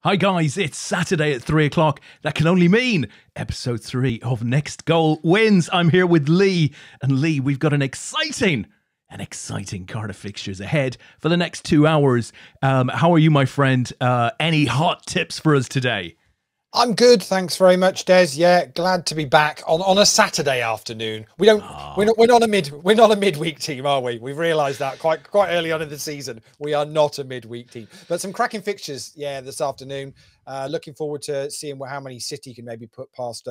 Hi guys, it's Saturday at 3 o'clock. That can only mean episode 3 of Next Goal Wins. I'm here with Lee. And Lee, we've got an exciting Cardiff fixtures ahead for the next 2 hours. How are you, my friend? Any hot tips for us today? I'm good, thanks very much, Des. Yeah, glad to be back on a Saturday afternoon. We're not a midweek team, are we? We've realised that quite early on in the season. We are not a midweek team, but some cracking fixtures, this afternoon. Looking forward to seeing how many City can maybe put past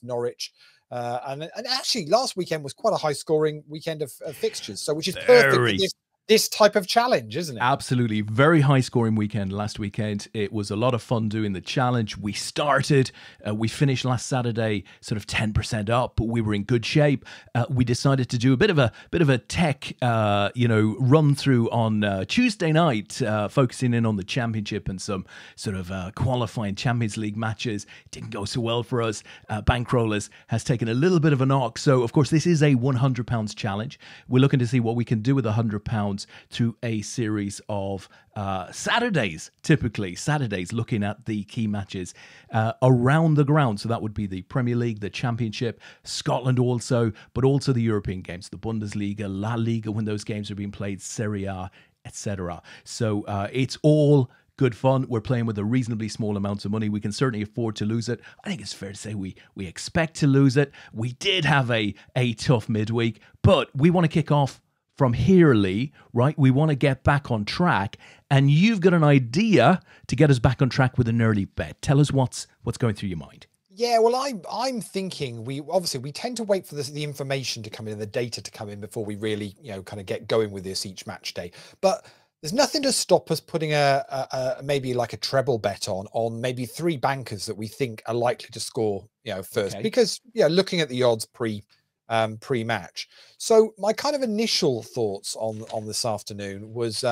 Norwich. And actually, last weekend was quite a high-scoring weekend of fixtures, so which is perfect for this type of challenge, isn't it? Absolutely. Very high scoring weekend last weekend. It was a lot of fun doing the challenge. We finished last Saturday sort of 10% up, but we were in good shape. We decided to do a bit of a tech, run through on Tuesday night, focusing in on the championship and some sort of qualifying Champions League matches. It didn't go so well for us. Bankrollers has taken a little bit of a knock. So, of course, this is a £100 challenge. We're looking to see what we can do with £100 through a series of Saturdays, looking at the key matches around the ground. So that would be the Premier League, the Championship, Scotland also, but also the European games, the Bundesliga, La Liga, when those games are being played, Serie A, etc. So it's all good fun. We're playing with a reasonably small amount of money. We can certainly afford to lose it. I think it's fair to say we expect to lose it. We did have a tough midweek, but we want to kick off from here, Lee, right? We want to get back on track, and you've got an idea to get us back on track with an early bet. Tell us what's going through your mind. Yeah, well, I'm thinking we tend to wait for the information to come in, the data to come in before we really, kind of get going with this each match day. But there's nothing to stop us putting maybe like a treble bet on maybe 3 bankers that we think are likely to score, first, okay. Because looking at the odds pre-match. So my kind of initial thoughts on this afternoon was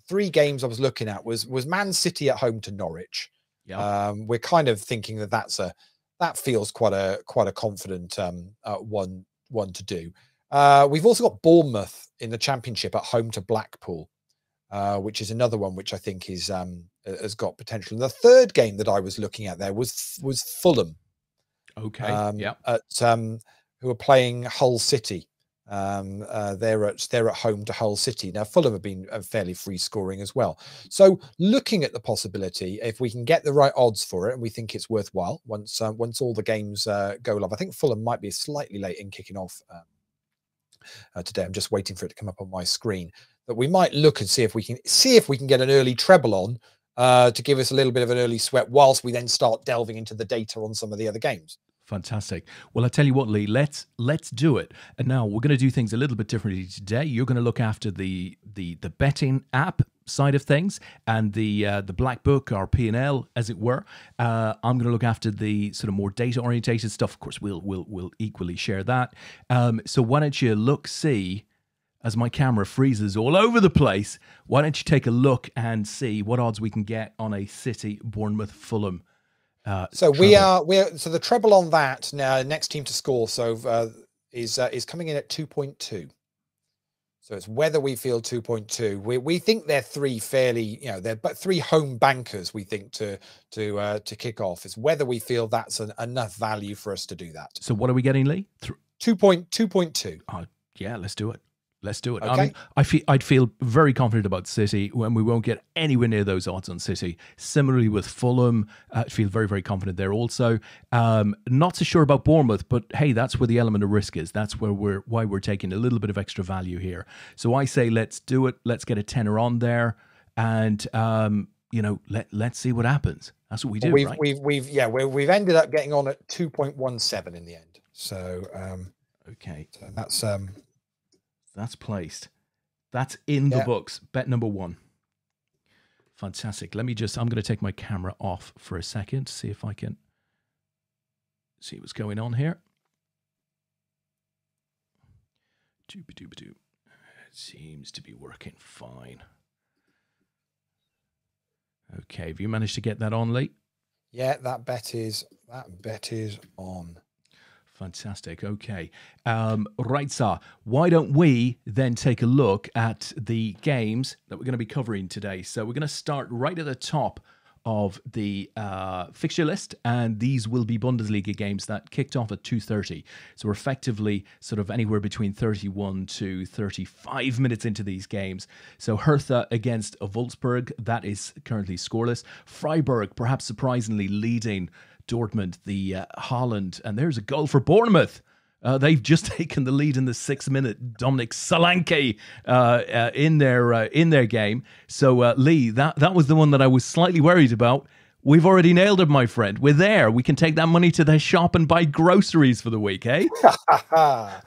3 games I was looking at was Man City at home to Norwich. Yeah. We're kind of thinking that feels quite a confident one to do. We've also got Bournemouth in the Championship at home to Blackpool, which is another one which I think has got potential. And the third game that I was looking at there was Fulham. Okay. Who are playing Hull City. They're at home to Hull City. Now, Fulham have been fairly free scoring as well. So looking at the possibility, if we can get the right odds for it, and we think it's worthwhile once all the games go live. I think Fulham might be slightly late in kicking off today. I'm just waiting for it to come up on my screen. But we might look and see if we can get an early treble on to give us a little bit of an early sweat whilst we then start delving into the data on some of the other games. Fantastic. Well, I tell you what, Lee, let's do it. And now we're going to do things a little bit differently today. You're going to look after the betting app side of things and the black book, our P&L, as it were. I'm going to look after the sort of more data orientated stuff. Of course, we'll equally share that. So why don't you see, as my camera freezes all over the place, why don't you take a look and see what odds we can get on a City, Bournemouth, Fulham. So the treble on that now, next team to score is coming in at 2.2. So it's whether we feel 2.2. We think they're 3 fairly, they're but 3 home bankers we think to kick off. It's whether we feel that's enough value for us to do that. So what are we getting, Lee? 2.2. Oh, yeah, let's do it. Let's do it. Okay. I'd feel very confident about City when we won't get anywhere near those odds on City. Similarly with Fulham, I feel very, very confident there also. Not so sure about Bournemouth, but hey, that's where the element of risk is. That's why we're taking a little bit of extra value here. So I say let's do it. Let's get a tenner on there, and let's see what happens. That's what we do. Right? We've ended up getting on at 2.17 in the end. So okay, so that's placed. That's in the books. Bet number 1. Fantastic. I'm going to take my camera off for a second to see if I can see what's going on here. It seems to be working fine. Okay, have you managed to get that on, Lee? Yeah, that bet is on. Fantastic. Okay. Right, sir. Why don't we then take a look at the games that we're going to be covering today? So we're going to start right at the top of the fixture list, and these will be Bundesliga games that kicked off at 2:30. So we're effectively sort of anywhere between 31 to 35 minutes into these games. So Hertha against Wolfsburg, that is currently scoreless. Freiburg, perhaps surprisingly, leading Dortmund, the Haaland, and there's a goal for Bournemouth. They've just taken the lead in the 6th minute. Dominic Solanke in their game. So Lee, that was the one that I was slightly worried about. We've already nailed it, my friend. We're there. We can take that money to the shop and buy groceries for the week, eh?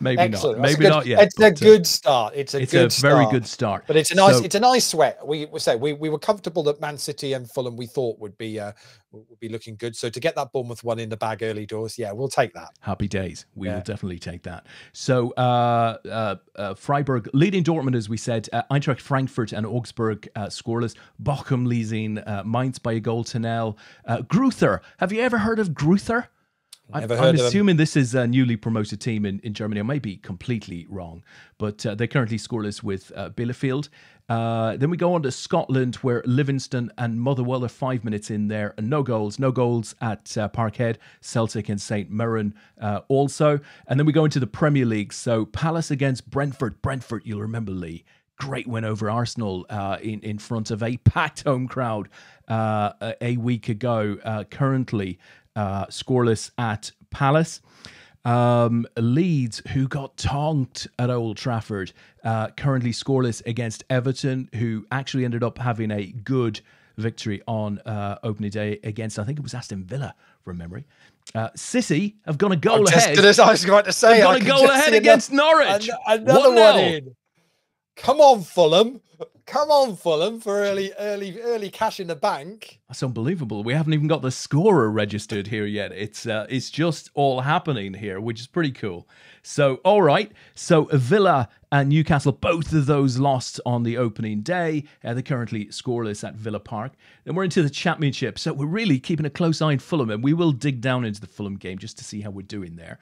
Maybe Excellent. not. Maybe not yet. It's a good start. It's a very good start. But it's a nice sweat. We were comfortable that Man City and Fulham we thought would be looking good. So to get that Bournemouth one in the bag early doors, yeah, we'll take that. Happy days. We will definitely take that. So Freiburg leading Dortmund, as we said. Eintracht Frankfurt and Augsburg scoreless. Bochum leading Mainz by a goal to nil. Gruther. Have you ever heard of Gruther? I'm assuming this is a newly promoted team in Germany. I may be completely wrong, but they're currently scoreless with Bielefeld. Then we go on to Scotland, where Livingston and Motherwell are 5 minutes in there, and no goals at Parkhead, Celtic and St Mirren also. And then we go into the Premier League. So Palace against Brentford. Brentford, you'll remember, Lee. Great win over Arsenal in front of a packed home crowd a week ago. Currently scoreless at Palace. Leeds, who got tonked at Old Trafford, currently scoreless against Everton, who actually ended up having a good victory on opening day against, I think it was Aston Villa, from memory. City have gone a goal ahead. I was going to say, got a goal ahead against Norwich. Another one in. Come on, Fulham. Come on, Fulham, for early cash in the bank. That's unbelievable. We haven't even got the scorer registered here yet. It's just all happening here, which is pretty cool. So, all right. So Villa and Newcastle, both of those lost on the opening day. They're currently scoreless at Villa Park. Then we're into the Championship. So we're really keeping a close eye on Fulham, and we will dig down into the Fulham game just to see how we're doing there.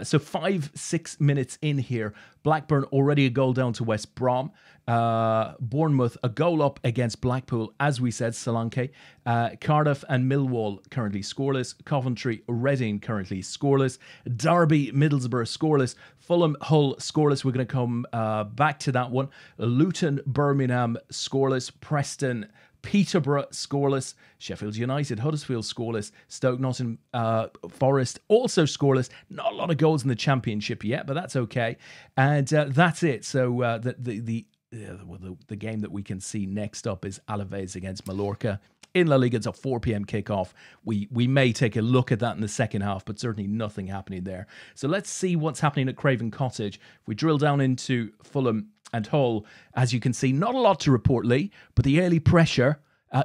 So 5-6 minutes in here. Blackburn already a goal down to West Brom. Bournemouth a goal up against Blackpool, as we said, Solanke. Cardiff and Millwall currently scoreless. Coventry, Reading currently scoreless. Derby, Middlesbrough scoreless. Fulham, Hull scoreless. We're going to come back to that one. Luton, Birmingham scoreless. Preston, Peterborough scoreless. Sheffield United, Huddersfield scoreless. Stoke Nottingham Forest also scoreless. Not a lot of goals in the Championship yet, but that's okay. And that's it. So the game that we can see next up is Alaves against Mallorca. In La Liga, it's a 4 p.m. kickoff. We may take a look at that in the second half, but certainly nothing happening there. So let's see what's happening at Craven Cottage. If we drill down into Fulham and Hull, as you can see, not a lot to report, Lee, but the early pressure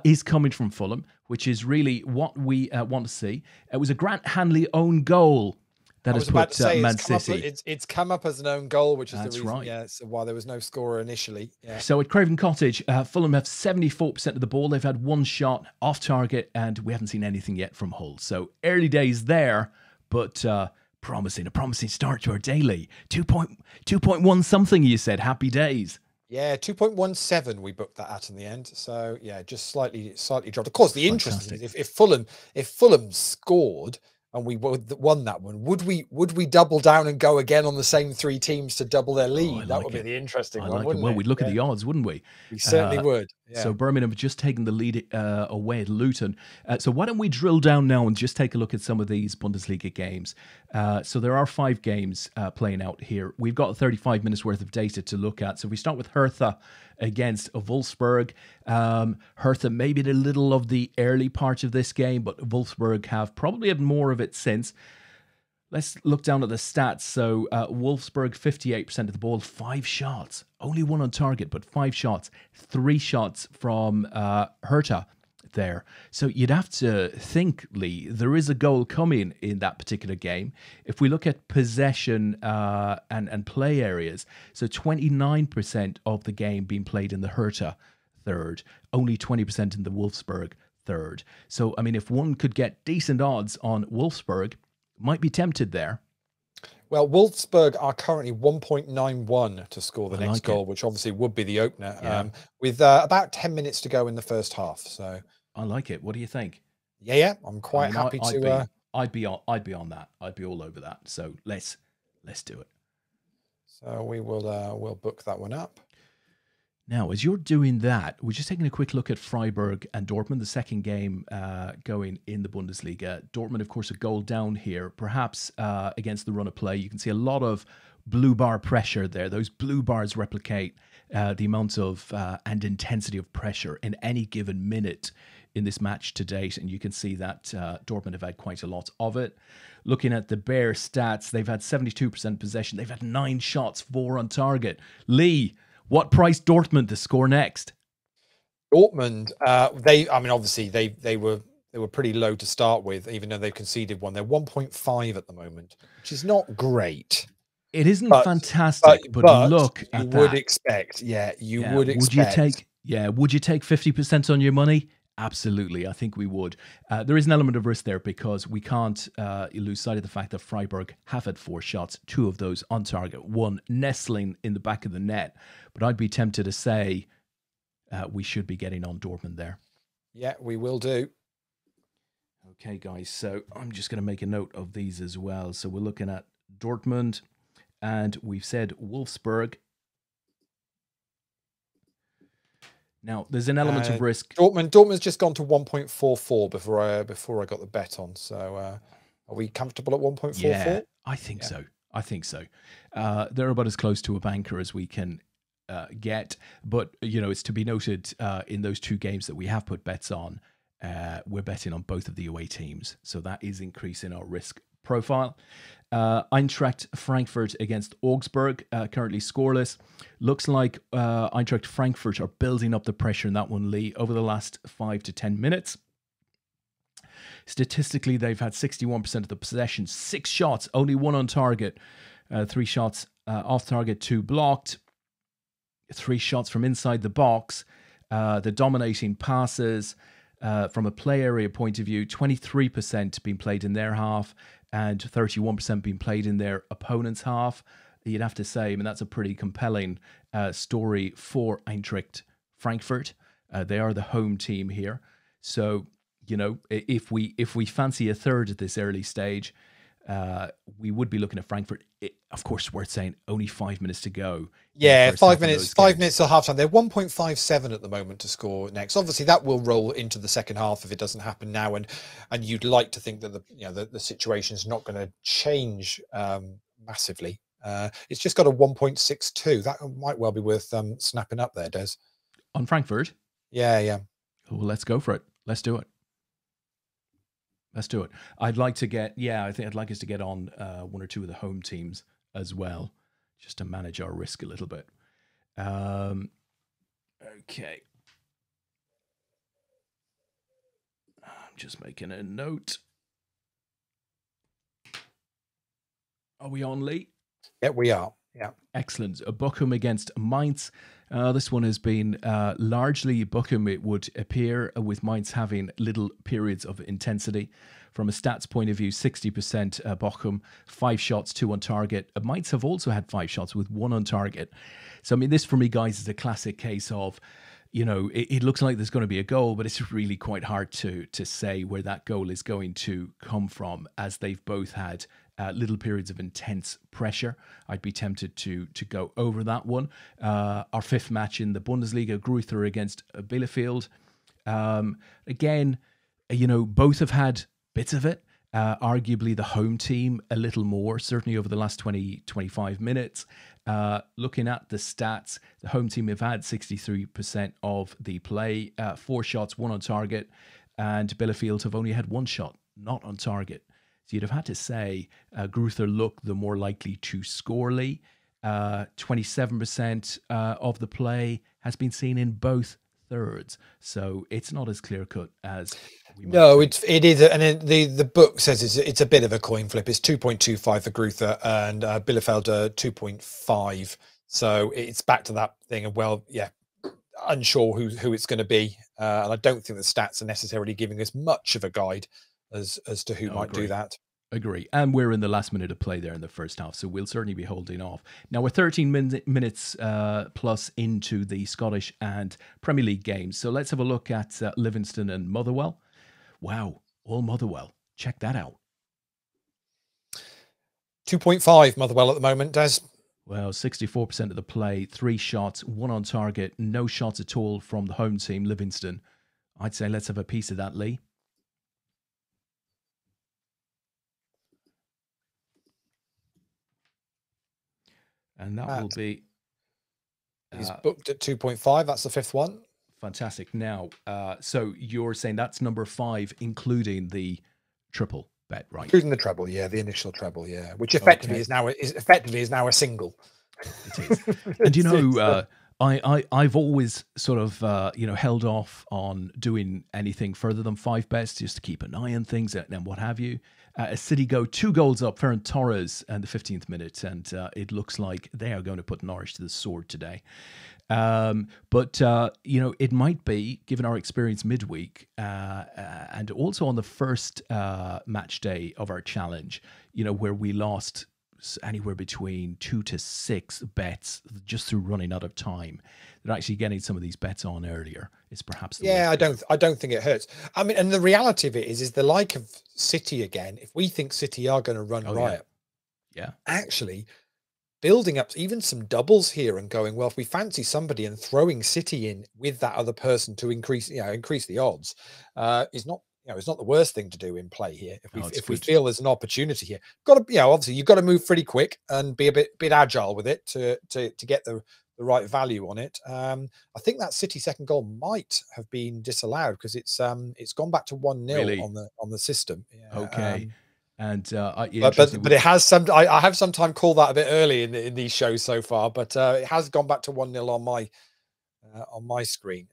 is coming from Fulham, which is really what we want to see. It was a Grant Hanley own goal that has put Man City. It's come up as an own goal, which is the reason, right. Yeah, so why there was no scorer initially. Yeah. So at Craven Cottage, Fulham have 74% of the ball. They've had one shot off target, and we haven't seen anything yet from Hull. So early days there, but a promising start to our daily. 2.1 something, you said. Happy days. Yeah, 2.17 we booked that at in the end. So yeah, just slightly dropped. Of course, the interest is if Fulham scored and we won that one, would we double down and go again on the same three teams to double their lead? That would be the interesting one, wouldn't it? Well, we'd look at the odds, wouldn't we? We certainly would. Yeah. So Birmingham have just taken the lead away at Luton. So why don't we drill down now and just take a look at some of these Bundesliga games? So there are 5 games playing out here. We've got 35 minutes worth of data to look at. So if we start with Hertha against Wolfsburg. Hertha maybe a little of the early part of this game, but Wolfsburg have probably had more of it since. Let's look down at the stats. So Wolfsburg, 58% of the ball, 5 shots. Only one on target, but 5 shots. 3 shots from Hertha there. So you'd have to think, Lee, there is a goal coming in that particular game. If we look at possession and play areas, so 29% of the game being played in the Hertha third, only 20% in the Wolfsburg third. So, I mean, if one could get decent odds on Wolfsburg, might be tempted there. Well, Wolfsburg are currently 1.91 to score the next goal, which obviously would be the opener, with about 10 minutes to go in the first half. So I like it. What do you think? Yeah, I'm I quite mean, happy I'd to. be, I'd be on that. I'd be all over that. So let's do it. So we'll book that one up. Now, as you're doing that, we're just taking a quick look at Freiburg and Dortmund, the second game going in the Bundesliga. Dortmund, of course, a goal down here, perhaps against the run of play. You can see a lot of blue bar pressure there. Those blue bars replicate the amount of and intensity of pressure in any given minute in this match to date. And you can see that Dortmund have had quite a lot of it. Looking at the bare stats, they've had 72% possession. They've had 9 shots, 4 on target. Lee, what price Dortmund to score next? Dortmund, I mean, obviously they were pretty low to start with, even though they've conceded one. They're 1.5 at the moment, which is not great. It isn't fantastic, but look at that. You would expect, you would expect. Would you take 50% on your money? Absolutely, I think we would. There is an element of risk there because we can't lose sight of the fact that Freiburg have had 4 shots, 2 of those on target, 1 nestling in the back of the net. But I'd be tempted to say we should be getting on Dortmund there. Yeah, we will do. Okay, guys, so I'm just going to make a note of these as well. So we're looking at Dortmund, and we've said Wolfsburg. Now, there's an element of risk. Dortmund's just gone to 1.44 before I got the bet on. So are we comfortable at 1.44? Yeah, I think so. I think so. They're about as close to a banker as we can get. But, you know, it's to be noted in those 2 games that we have put bets on, we're betting on both of the away teams. So that is increasing our risk profile. Eintracht Frankfurt against Augsburg, currently scoreless. Looks like Eintracht Frankfurt are building up the pressure in that one, Lee, over the last 5 to 10 minutes. Statistically, they've had 61% of the possession, 6 shots, only 1 on target, 3 shots off target, 2 blocked, 3 shots from inside the box. The dominating passes from a play area point of view, 23% being played in their half and 31% being played in their opponent's half. You'd have to say, I mean, that's a pretty compelling story for Eintracht Frankfurt. They are the home team here. So, you know, if we fancy a third at this early stage, we would be looking at Frankfurt. Of course, worth saying, only 5 minutes to go. Yeah, 5 minutes. 5 minutes till halftime. They're 1.57 at the moment to score next. Obviously, that will roll into the second half if it doesn't happen now. And you'd like to think that the situation is not going to change massively. It's just got a 1.62. That might well be worth snapping up there, Des. On Frankfurt? Yeah. Well, let's go for it. Let's do it. Let's do it. I'd like to get, I think I'd like us to get on 1 or 2 of the home teams as well, just to manage our risk a little bit. Okay. I'm just making a note. Are we on, Lee? Yeah, we are. Yeah. Excellent. Bochum against Mainz. This one has been largely Bochum, it would appear, with Mainz having little periods of intensity. From a stats point of view, 60% Bochum, 5 shots, 2 on target. Mainz have also had 5 shots with 1 on target. So, I mean, this for me, guys, is a classic case of, you know, it looks like there's going to be a goal, but it's really quite hard to say where that goal is going to come from, as they've both had little periods of intense pressure. I'd be tempted to go over that one. Our 5th match in the Bundesliga, Greuther against Bielefeld. Again, you know, both have had bits of it. Arguably the home team a little more, certainly over the last 20-25 minutes. Looking at the stats, the home team have had 63% of the play, 4 shots, 1 on target, and Bielefeld have only had 1 shot, not on target. So you'd have had to say Greuther look the more likely to score, Lee. 27% of the play has been seen in both thirds. So it's not as clear-cut as we might think. it is. And the book says it's a bit of a coin flip. It's 2.25 for Greuther and Bielefeld 2.5. So it's back to that thing of, well, yeah, unsure who it's going to be. And I don't think the stats are necessarily giving us much of a guide as to who might do that. Agree. And we're in the last minute of play there in the first half, so we'll certainly be holding off. Now we're 13 minutes plus into the Scottish and Premier League games. So let's have a look at Livingston and Motherwell. Wow, all Motherwell. Check that out. 2.5 Motherwell at the moment, Des. Well, 64% of the play, 3 shots, 1 on target, no shots at all from the home team, Livingston. I'd say let's have a piece of that, Lee. And that will be... He's booked at 2.5. That's the 5th one. Fantastic. Now, so you're saying that's number 5, including the triple bet, right? Including the treble, yeah, the initial treble, yeah, which effectively is now a single. It is. And you know, I've always sort of held off on doing anything further than 5 bets just to keep an eye on things and what have you. City go 2 goals up, Ferran Torres in the 15th minute, and it looks like they are going to put Norwich to the sword today. But it might be, given our experience midweek, and also on the first match day of our challenge, where we lost anywhere between 2 to 6 bets just through running out of time, that actually getting some of these bets on earlier is perhaps the way. I don't think it hurts. I mean, and the reality of it is the like of City again. If we think City are going to run riot, yeah, actually building up even some doubles here and going, well, if we fancy somebody and throwing City in with that other person to increase the odds, is not. It's not the worst thing to do in play here. If we feel there's an opportunity here, obviously you've got to move pretty quick and be a bit agile with it to get the right value on it. I think that City second goal might have been disallowed because it's gone back to 1-0 really? on the system. Yeah, okay. And but it has some. I have sometimes called that a bit early in these shows so far, but it has gone back to 1-0 on my screen.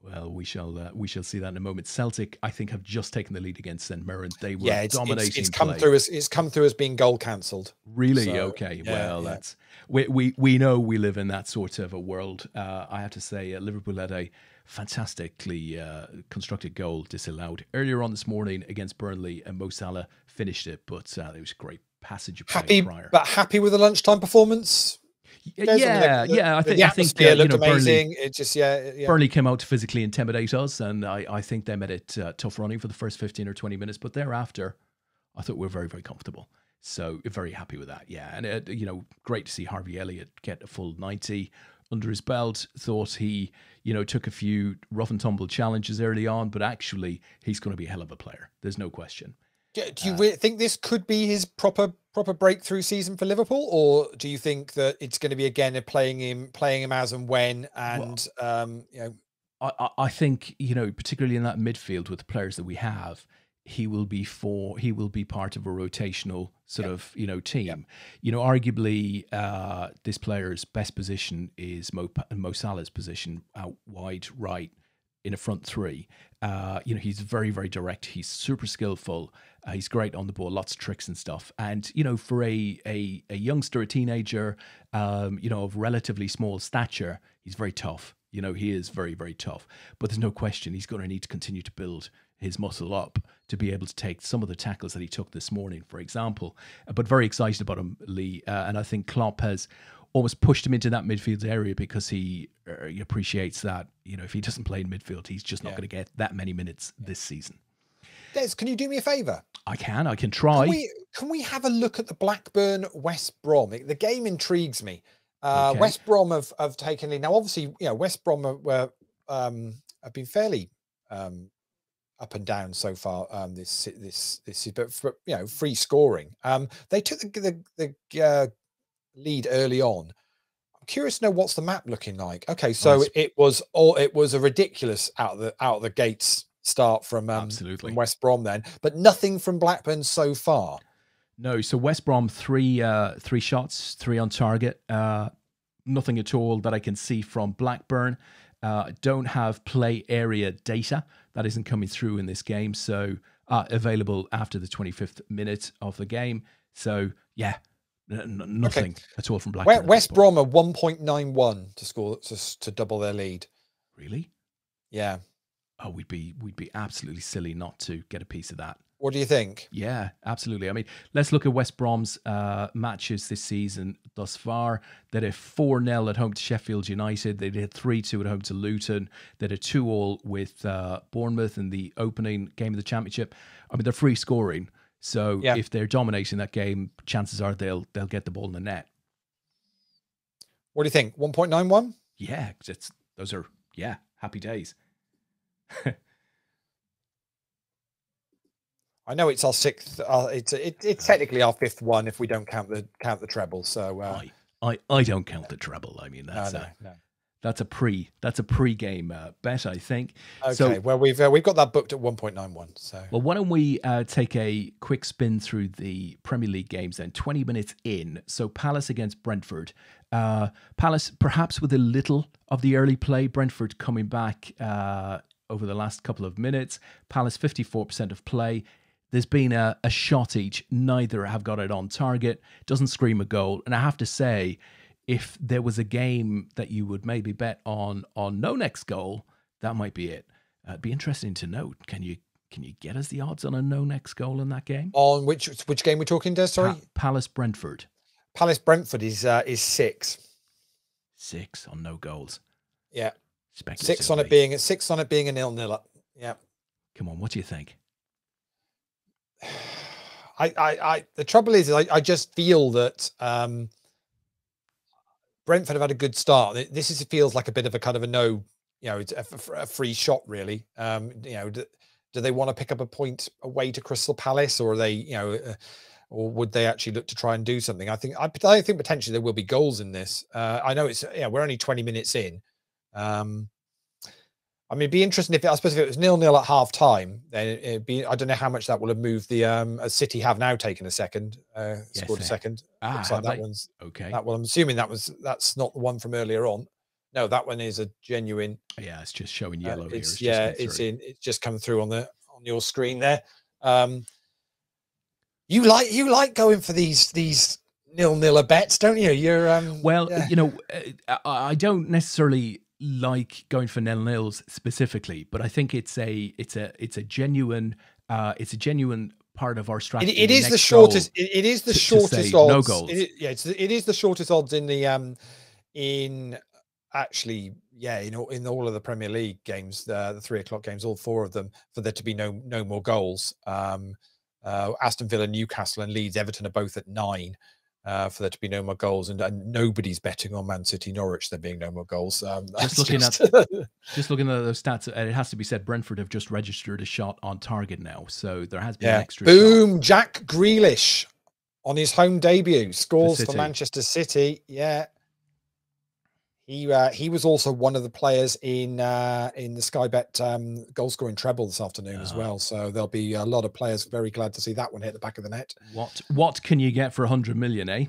Well, we shall see that in a moment. Celtic, I think, have just taken the lead against St Mirren. They were dominating. It's come through as being goal cancelled. Really? So, okay. Yeah, well, that's we know we live in that sort of a world. I have to say, Liverpool had a fantastically constructed goal disallowed earlier on this morning against Burnley, and Mo Salah finished it. But it was a great passage of play prior. Happy with the lunchtime performance. I think looked amazing. It just Burnley came out to physically intimidate us, and I think they made it tough running for the first 15 or 20 minutes, but thereafter I thought we were very, very comfortable. So very happy with that. Yeah, and great to see Harvey Elliott get a full 90 under his belt. Thought he took a few rough and tumble challenges early on, but actually he's going to be a hell of a player. There's no question. Do you really think this could be his proper breakthrough season for Liverpool, or do you think that it's going to be again playing him as and when? And I think particularly in that midfield with the players that we have, he will be part of a rotational sort of team. Arguably this player's best position is Mo Salah's position out wide right in a front three. He's very, very direct. He's super skillful. He's great on the ball, lots of tricks and stuff. And, for a youngster, a teenager, of relatively small stature, he's very tough. He is very, very tough. But there's no question he's going to need to continue to build his muscle up to be able to take some of the tackles that he took this morning, for example. But very excited about him, Lee. And I think Klopp has almost pushed him into that midfield area because he appreciates that, if he doesn't play in midfield, he's just not going to get that many minutes this season. Des, can you do me a favour? I can try. Can we have a look at the Blackburn West Brom? The game intrigues me. Okay. West Brom have taken lead. Now, obviously, West Brom have been fairly up and down so far this but free scoring. They took the lead early on. I'm curious to know what's the map looking like. Okay, so it was a ridiculous out of the gates start from West Brom then, but nothing from Blackburn so far. No, so West Brom three shots, 3 on target. Nothing at all that I can see from Blackburn. Don't have play area data. That isn't coming through in this game. So available after the 25th minute of the game. So yeah, nothing at all from Blackburn. West Brom are 1.91 to score to double their lead. Really? Yeah. Oh, we'd be absolutely silly not to get a piece of that. What do you think? Yeah, absolutely. I mean, let's look at West Brom's matches this season thus far. They did 4-0 at home to Sheffield United. They did 3-2 at home to Luton. They did 2-2 with Bournemouth in the opening game of the Championship. I mean, they're free scoring. So if they're dominating that game, chances are they'll get the ball in the net. What do you think? 1.91? Yeah, those are happy days. I know it's our sixth. It's technically our fifth one if we don't count the treble. So I don't count the treble. I mean that's a pre-game bet, I think. Okay, so, well we've got that booked at 1.91. So well, why don't we take a quick spin through the Premier League games then? 20 minutes in. So Palace against Brentford. Palace perhaps with a little of the early play. Brentford coming back over the last couple of minutes. Palace 54% of play. There's been a shot each. Neither have got it on target. Doesn't scream a goal. And I have to say, if there was a game that you would maybe bet on no next goal, that might be it. It'd be interesting to note. Can you get us the odds on a no next goal in that game? On which game we're talking, Des? Sorry, Palace Brentford. Palace Brentford is 6. 6 on no goals. Yeah, 6 on it being a 0-0. Yeah. Come on, what do you think? The trouble is I just feel that Brentford have had a good start. This feels like a bit of a kind of a no, it's a free shot really. Do they want to pick up a point away to Crystal Palace, or are they, or would they actually look to try and do something? I think potentially there will be goals in this. I know we're only 20 minutes in. I mean, it'd be interesting if it was 0-0 at half time, then it'd be, I don't know how much that will have moved the, City have now taken a second, scored a second. Looks like that one's okay. That one, I'm assuming that's not the one from earlier on. No, that one is a genuine. Yeah, it's just showing yellow here. It's just come through on your screen there. You like going for these 0-0 bets, don't you? You're I don't necessarily like going for 0-0s specifically, but I think it's a genuine part of our strategy. It is the shortest. It is the shortest odds. No goals. It is the shortest odds in the in all of the Premier League games, the 3 o'clock games, all 4 of them, for there to be no more goals. Aston Villa, Newcastle, and Leeds, Everton are both at 9. For there to be no more goals, and nobody's betting on Man City, Norwich there being no more goals. Just looking at those stats, it has to be said Brentford have just registered a shot on target now, so there has been an extra boom shot. Jack Grealish on his home debut scores for Manchester City. He was also one of the players in the Sky Bet goal scoring treble this afternoon as well. So there'll be a lot of players very glad to see that one hit the back of the net. What can you get for 100 million, eh?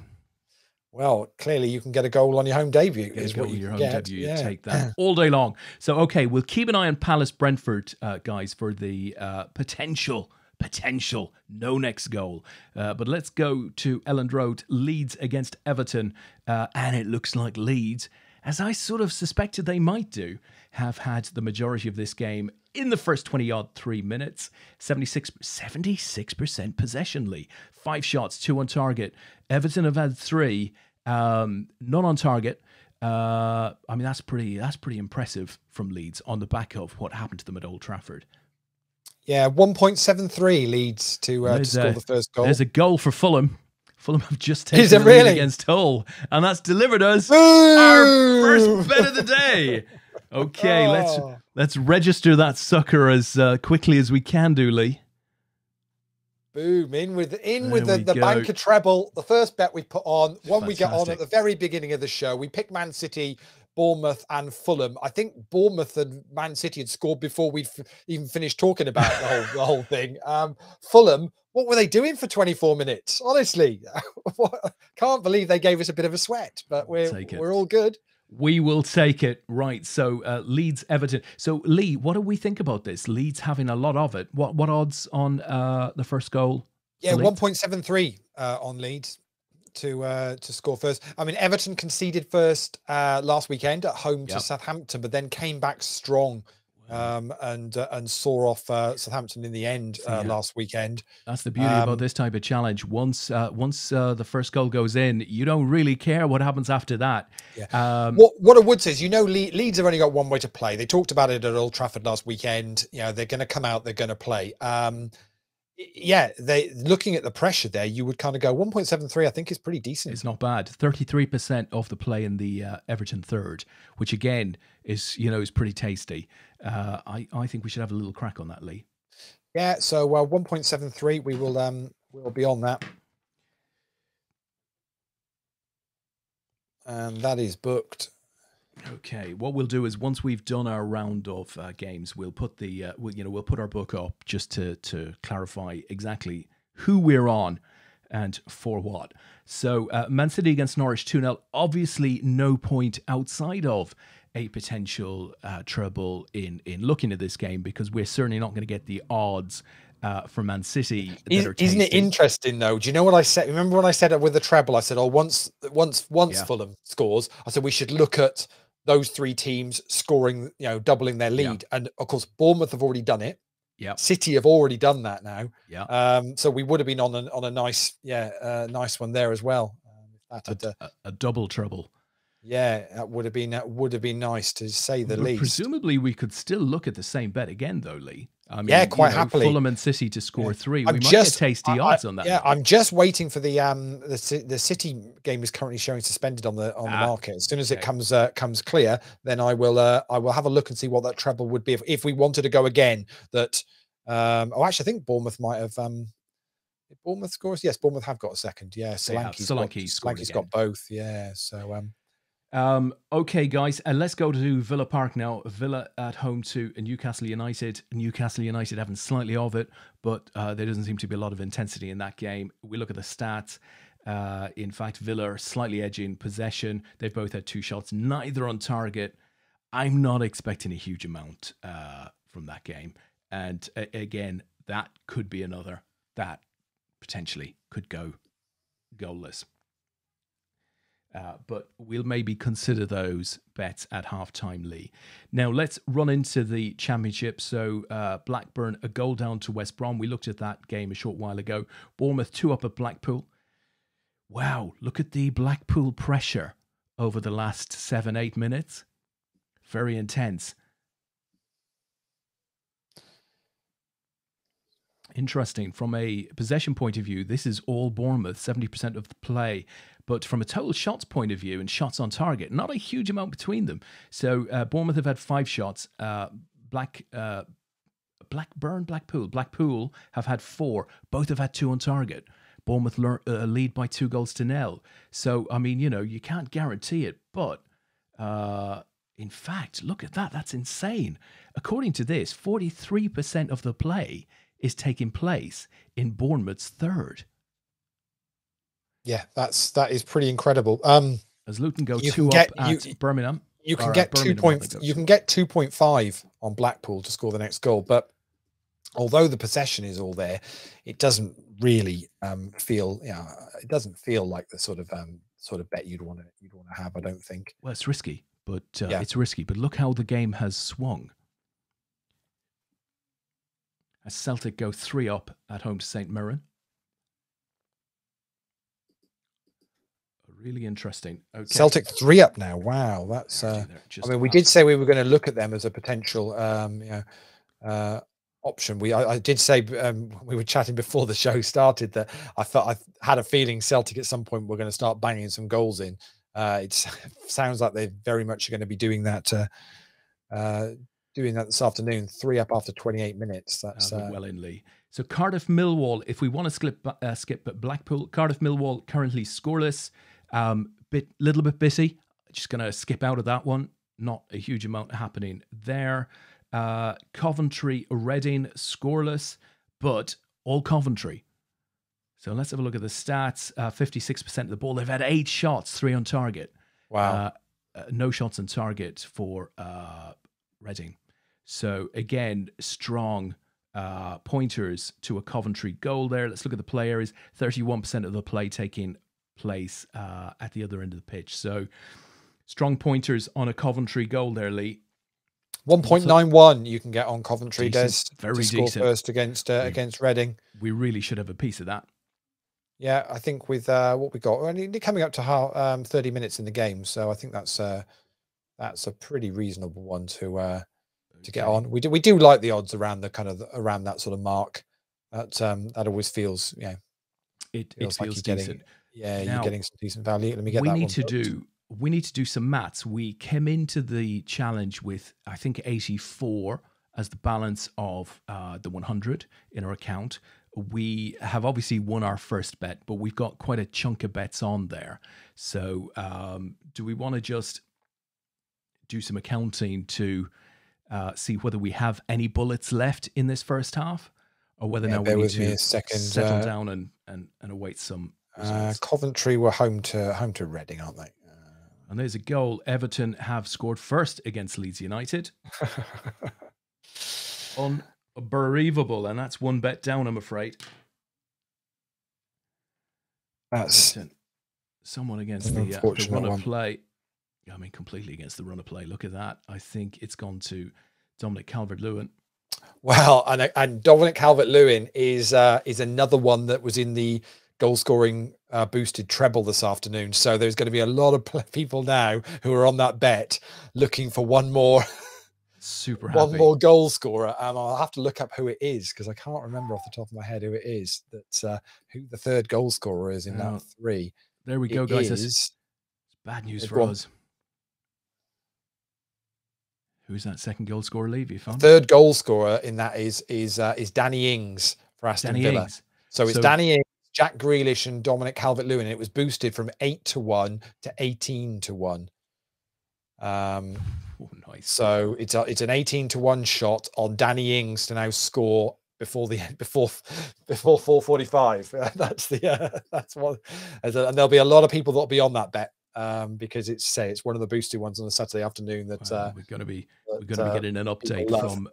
Well, clearly you can get a goal on your home debut. Is what you get. Debut, you take that all day long. So okay, we'll keep an eye on Palace Brentford, guys, for the potential no next goal. But let's go to Elland Road. Leeds against Everton, and it looks like Leeds, as I sort of suspected they might do, have had the majority of this game in the first 3 minutes. 76% possession, Lee. 5 shots, 2 on target. Everton have had 3, none on target. I mean, that's pretty impressive from Leeds on the back of what happened to them at Old Trafford. Yeah, 1.73 Leeds to score the first goal. There's a goal for Fulham. Fulham have just taken the lead against Hull, and that's delivered us our first bet of the day. Okay, let's register that sucker as quickly as we can do, Lee. Boom! In with the banker treble. The first bet we put on, one we get on at the very beginning of the show. We picked Man City, Bournemouth, and Fulham. I think Bournemouth and Man City had scored before we'd even finished talking about the whole thing. Fulham, what were they doing for 24 minutes? Honestly, can't believe they gave us a bit of a sweat, but we're all good. We will take it. Right. So Leeds, Everton. So Lee, what do we think about this? Leeds having a lot of it. What odds on the first goal? Yeah, 1.73 on Leeds to score first. I mean, Everton conceded first last weekend at home to Southampton, but then came back strong and saw off Southampton in the end last weekend. That's the beauty about this type of challenge. Once the first goal goes in, you don't really care what happens after that. Yeah. What I would say is, Leeds have only got one way to play. They talked about it at Old Trafford last weekend. They're going to come out, they're going to play. They looking at the pressure there, you would kind of go 1.73. I think is pretty decent. It's not bad. 33% of the play in the Everton third, which again is pretty tasty. I think we should have a little crack on that, Lee. Yeah, so 1.73, we'll be on that. And that is booked. Okay, what we'll do is once we've done our round of games, we'll put we'll put our book up just to clarify exactly who we're on and for what. So Man City against Norwich 2-0. Obviously, no point outside of a potential treble in looking at this game, because we're certainly not going to get the odds for Man City. Isn't it interesting though? Do you know what I said? Remember when I said with the treble, I said, once Fulham scores, I said we should look at those three teams scoring, doubling their lead. And of course, Bournemouth have already done it. Yeah. City have already done that now. Yeah. So we would have been on a nice, nice one there as well. A double treble. Yeah, that would have been nice, to say the least. Presumably, we could still look at the same bet again, though, Lee. I mean, quite happily. Fulham and City to score 3. We might get tasty odds on that. Yeah, I'm just waiting for the City game is currently showing suspended on the market. As soon as it comes clear, then I will have a look and see what that treble would be if we wanted to go again. That actually, I think Bournemouth might have. Bournemouth scores. Yes, Bournemouth have got a second. Yeah, Solanke's got both. Yeah, so. Okay, guys, and let's go to Villa Park now. Villa at home to Newcastle United. Newcastle United having slightly of it, but there doesn't seem to be a lot of intensity in that game. We look at the stats. In fact, Villa are slightly edging possession. They've both had 2 shots, neither on target. I'm not expecting a huge amount from that game. And again, that could be another that potentially could go goalless. But we'll maybe consider those bets at halftime, Lee. Now, let's run into the Championship. So, Blackburn, a goal down to West Brom. We looked at that game a short while ago. Bournemouth, 2 up at Blackpool. Wow, look at the Blackpool pressure over the last 7-8 minutes. Very intense. Interesting. From a possession point of view, this is all Bournemouth, 70% of the play. But from a total shots point of view and shots on target, not a huge amount between them. So Bournemouth have had 5 shots. Blackpool have had 4. Both have had 2 on target. Bournemouth lead by 2-0. So, I mean, you can't guarantee it. But in fact, look at that. That's insane. According to this, 43% of the play is taking place in Bournemouth's third. Yeah, that is pretty incredible. As Luton go 2 up at Birmingham, you can get 2.5 on Blackpool to score the next goal. But although the possession is all there, it doesn't really feel. It doesn't feel like the sort of bet you'd want to have. I don't think. Well, it's risky, but it's risky. But look how the game has swung. As Celtic go 3 up at home to St Mirren. Really interesting. Okay. Celtic 3 up now. Wow, that's. We did say we were going to look at them as a potential, option. I did say we were chatting before the show started that I had a feeling Celtic at some point were going to start banging some goals in. It sounds like they very much are going to be doing that. Doing that this afternoon. 3 up after 28 minutes. That's well in, Lee. So Cardiff Millwall. If we want to skip Blackpool, Cardiff Millwall currently scoreless. Little bit busy. Just going to skip out of that one. Not a huge amount happening there. Coventry, Reading, scoreless, but all Coventry. So let's have a look at the stats. 56% of the ball. They've had 8 shots, 3 on target. Wow. No shots on target for Reading. So again, strong pointers to a Coventry goal there. Let's look at the play areas. 31% of the play taking place at the other end of the pitch. So strong pointers on a Coventry goal there, Lee. 1.91 you can get on Coventry, decent, Des, very to score decent. first against Reading. We really should have a piece of that. Yeah, I think with what we got, we're coming up to 30 minutes in the game, so I think that's a pretty reasonable one to get on. We do like the odds around around that sort of mark. That always feels, it feels like feels you're decent. you're getting some decent value. Let me get that one. We need to do some maths. We came into the challenge with, I think, 84 as the balance of the 100 in our account. We have obviously won our first bet, but we've got quite a chunk of bets on there. So do we want to just do some accounting to see whether we have any bullets left in this first half, or whether now we need to settle down and await some results? Coventry were home to Reading, aren't they? And there's a goal. Everton have scored first against Leeds United. Unbelievable, and that's one bet down, I'm afraid. That's someone against the run of play. I mean, completely against the run of play. Look at that. I think it's gone to Dominic Calvert-Lewin. Well, and Dominic Calvert-Lewin is another one that was in the goal scoring boosted treble this afternoon. So there's going to be a lot of people now who are on that bet looking for one more. Super happy. One more goal scorer. I'll have to look up who it is because I can't remember off the top of my head who it is. Who the third goal scorer is in that three. There we go, guys. It's bad news for us. Who's that second goal scorer, Levy? Third goal scorer in that is Danny Ings for Aston Villa. So it's Danny Ings, Jack Grealish, and Dominic Calvert-Lewin. It was boosted from 8-1 to 18-1. Nice. So it's an 18-1 shot on Danny Ings to now score before 4:45. That's what, and there'll be a lot of people that'll be on that bet because it's one of the boosted ones on a Saturday afternoon that we're going to be getting an update from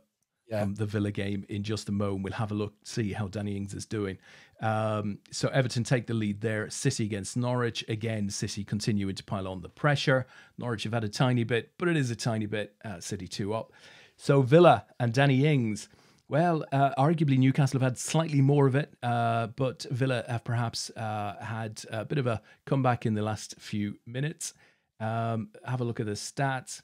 the Villa game in just a moment. We'll have a look, see how Danny Ings is doing. So Everton take the lead there. City against Norwich. Again, City continuing to pile on the pressure. Norwich have had a tiny bit, but it is a tiny bit. City 2 up. So Villa and Danny Ings. Well, arguably Newcastle have had slightly more of it, but Villa have perhaps had a bit of a comeback in the last few minutes. Have a look at the stats.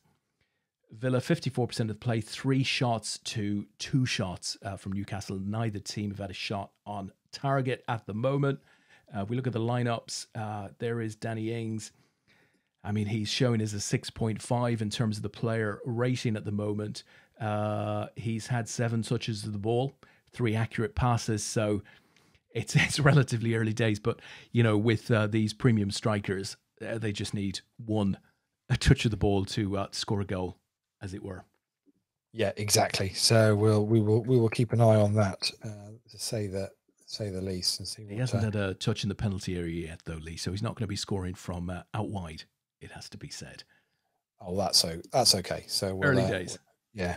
Villa, 54% of the play, 3 shots to 2 shots from Newcastle. Neither team have had a shot on target at the moment. If we look at the lineups, there is Danny Ings. I mean, he's showing as a 6.5 in terms of the player rating at the moment. He's had 7 touches of the ball, 3 accurate passes. So it's relatively early days. But, with these premium strikers, they just need a touch of the ball to score a goal, as it were. Yeah, exactly. So we will keep an eye on that, to say the least, and see. What, he hasn't had a touch in the penalty area yet, though, Lee. So he's not going to be scoring from out wide. It has to be said. Oh, that's okay. So early days. Yeah.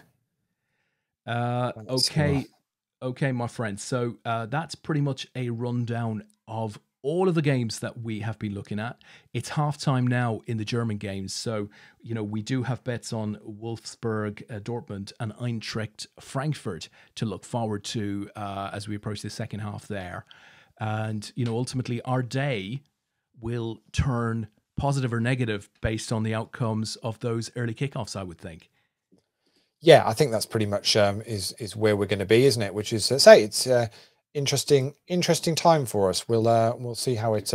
Okay, my friend. So that's pretty much a rundown of all of the games that we have been looking at. It's halftime now in the German games. So, we do have bets on Wolfsburg, Dortmund, and Eintracht Frankfurt to look forward to as we approach the second half there. And, ultimately our day will turn positive or negative based on the outcomes of those early kickoffs, I would think. Yeah, I think that's pretty much is where we're going to be, isn't it? Which is it's interesting time for us. We'll see how it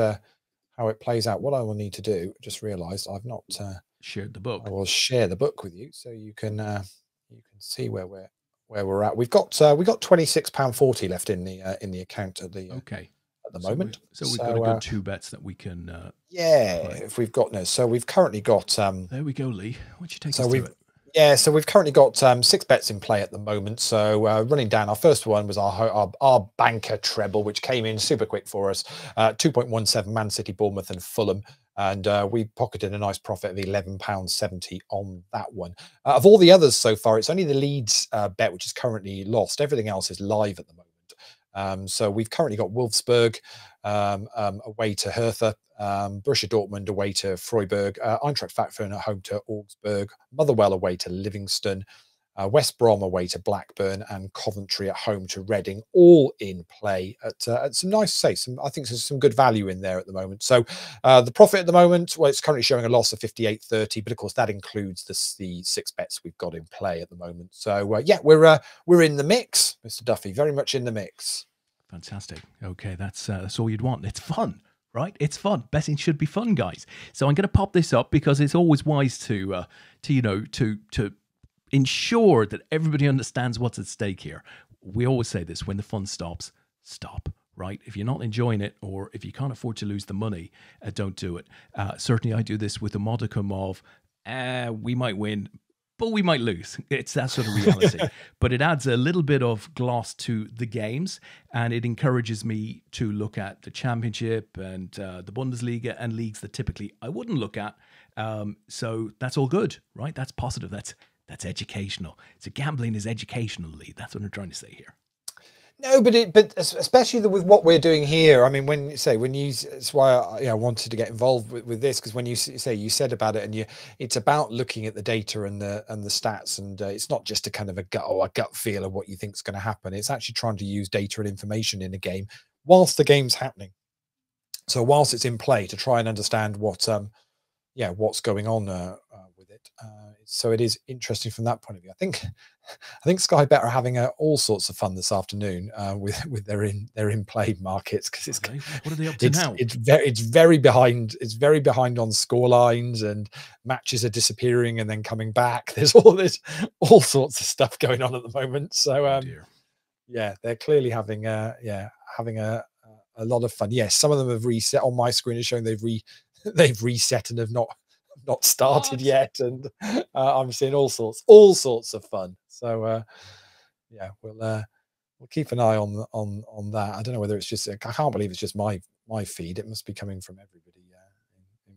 plays out. What I will need to do, just realised I've not shared the book. I will share the book with you so you can see where we're at. We got £26.40 left in the account at the moment. So we've got a good 2 bets that we can. Play. If we've got so we've currently got. There we go, Lee. Why don't you take us through it? Yeah, so we've currently got 6 bets in play at the moment. So running down, our first one was our banker treble, which came in super quick for us. 2.17 Man City, Bournemouth, and Fulham, and we pocketed a nice profit of £11.70 on that one. Of all the others so far, it's only the Leeds bet which is currently lost. Everything else is live at the moment. So we've currently got Wolfsburg away to Hertha, Borussia Dortmund away to Freiburg, Eintracht Frankfurt at home to Augsburg, Motherwell away to Livingston, West Brom away to Blackburn, and Coventry at home to Reading, all in play at some nice, I think there's some good value in there at the moment. So the profit at the moment, well, it's currently showing a loss of 58.30, but of course that includes the 6 bets we've got in play at the moment. So yeah, we're in the mix, Mr. Duffy, very much in the mix. Fantastic. Okay, that's all you'd want. It's fun, right? It's fun. Betting should be fun, guys. So I'm going to pop this up because it's always wise to ensure that everybody understands what's at stake here. We always say this: when the fun stops, stop. Right? If you're not enjoying it, or if you can't afford to lose the money, don't do it. Certainly, I do this with a modicum of we might win, but we might lose. It's that sort of reality. But it adds a little bit of gloss to the games, and it encourages me to look at the Championship and the Bundesliga and leagues that typically I wouldn't look at. So that's all good, right? That's positive. That's educational. So gambling is educational, Lee. That's what I'm trying to say here. No, but especially with what we're doing here. I mean, it's why I wanted to get involved with this, because when you said about it, and it's about looking at the data and the stats, and it's not just a kind of a gut feel of what you think is going to happen. It's actually trying to use data and information in a game whilst the game's happening. So whilst it's in play, to try and understand what's going on with it. So it is interesting from that point of view. I think Sky Bet are having all sorts of fun this afternoon with their in play markets, because it's what are they up to now? It's very behind. It's very behind on score lines, and matches are disappearing and then coming back. There's all sorts of stuff going on at the moment. So yeah, they're clearly having a lot of fun. Yes, some of them have reset. On my screen is showing they've reset and have not started yet, and I'm seeing all sorts of fun. So yeah, we'll keep an eye on that. I don't know whether it's just, I can't believe it's just my feed. It must be coming from everybody in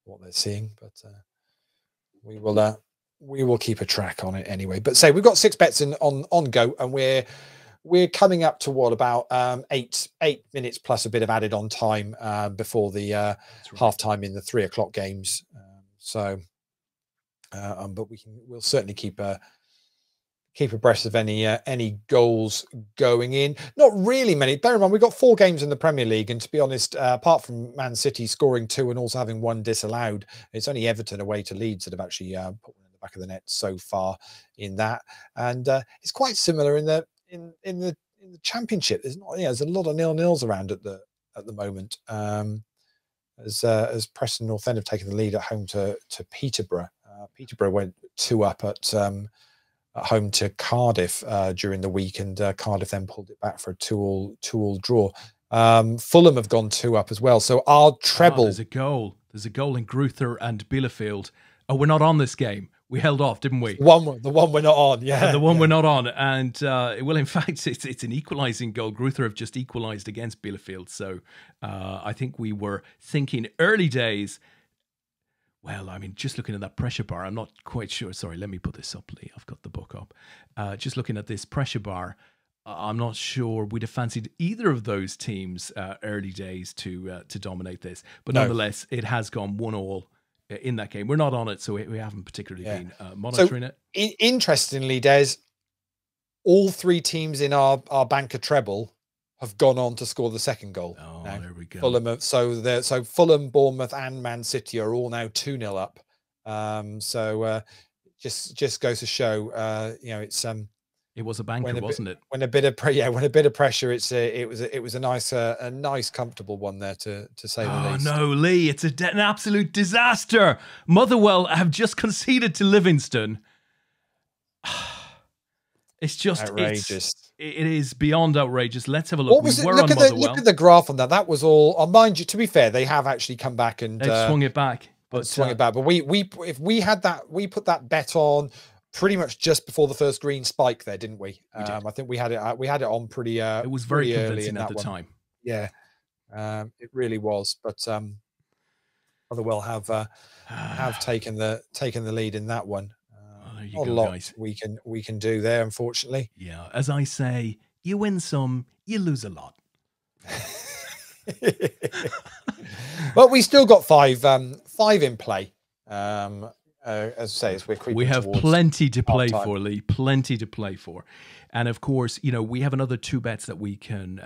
what they're seeing, but we will keep a track on it anyway. But say we've got 6 bets on go, and we're coming up to what, about 8 minutes plus a bit of added on time before the half time in the 3 o'clock games. But we'll certainly keep abreast of any goals going in. Not really many. Bear in mind, we've got 4 games in the Premier League, and to be honest, apart from Man City scoring 2 and also having 1 disallowed, it's only Everton away to Leeds that have actually put one in the back of the net so far in that. And it's quite similar in the Championship. There's a lot of 0-0s around at the moment. As Preston North End have taken the lead at home to Peterborough. Peterborough went 2 up at home to Cardiff during the week, and Cardiff then pulled it back for a 2-2 draw. Fulham have gone 2 up as well. So our treble. There's a goal in Gruther and Bielefeld. Oh, we're not on this game. We held off, didn't we? The one we're not on, yeah. The one we're not on. And, well, in fact, it's an equalising goal. Gruther have just equalised against Bielefeld. So I think we were thinking early days, well, I mean, just looking at that pressure bar, I'm not quite sure. Sorry, let me put this up, Lee. I've got the book up. Just looking at this pressure bar, I'm not sure we'd have fancied either of those teams early days to dominate this. But nonetheless, it has gone 1-1. In that game. We're not on it, so we haven't particularly been monitoring it. Interestingly, Des, all 3 teams in our banker treble have gone on to score the second goal. Oh, now. There we go. So Fulham, Bournemouth, and Man City are all now 2-0 up. Just goes to show, it's it was a banker, wasn't it? When a bit of pressure, it was a nice comfortable one there to say the least. Oh no, Lee, it's an absolute disaster. Motherwell have just conceded to Livingston. It's just outrageous. It is beyond outrageous. Let's have a look. What was it? Look at the graph on that. That was all. Mind you, to be fair, they have actually come back and they've swung it back. But we put that bet on pretty much just before the first green spike there, didn't we? I think we had it on pretty it was very convincing at the time. Yeah, it really was. But Motherwell have taken the lead in that one. Not a lot, guys. We can do there, unfortunately. Yeah, as I say, you win some, you lose a lot. But we still got five in play. as I say, we're creeping We have towards plenty to play half-time. for, Lee. Plenty to play for. And of course, we have another 2 bets that we can,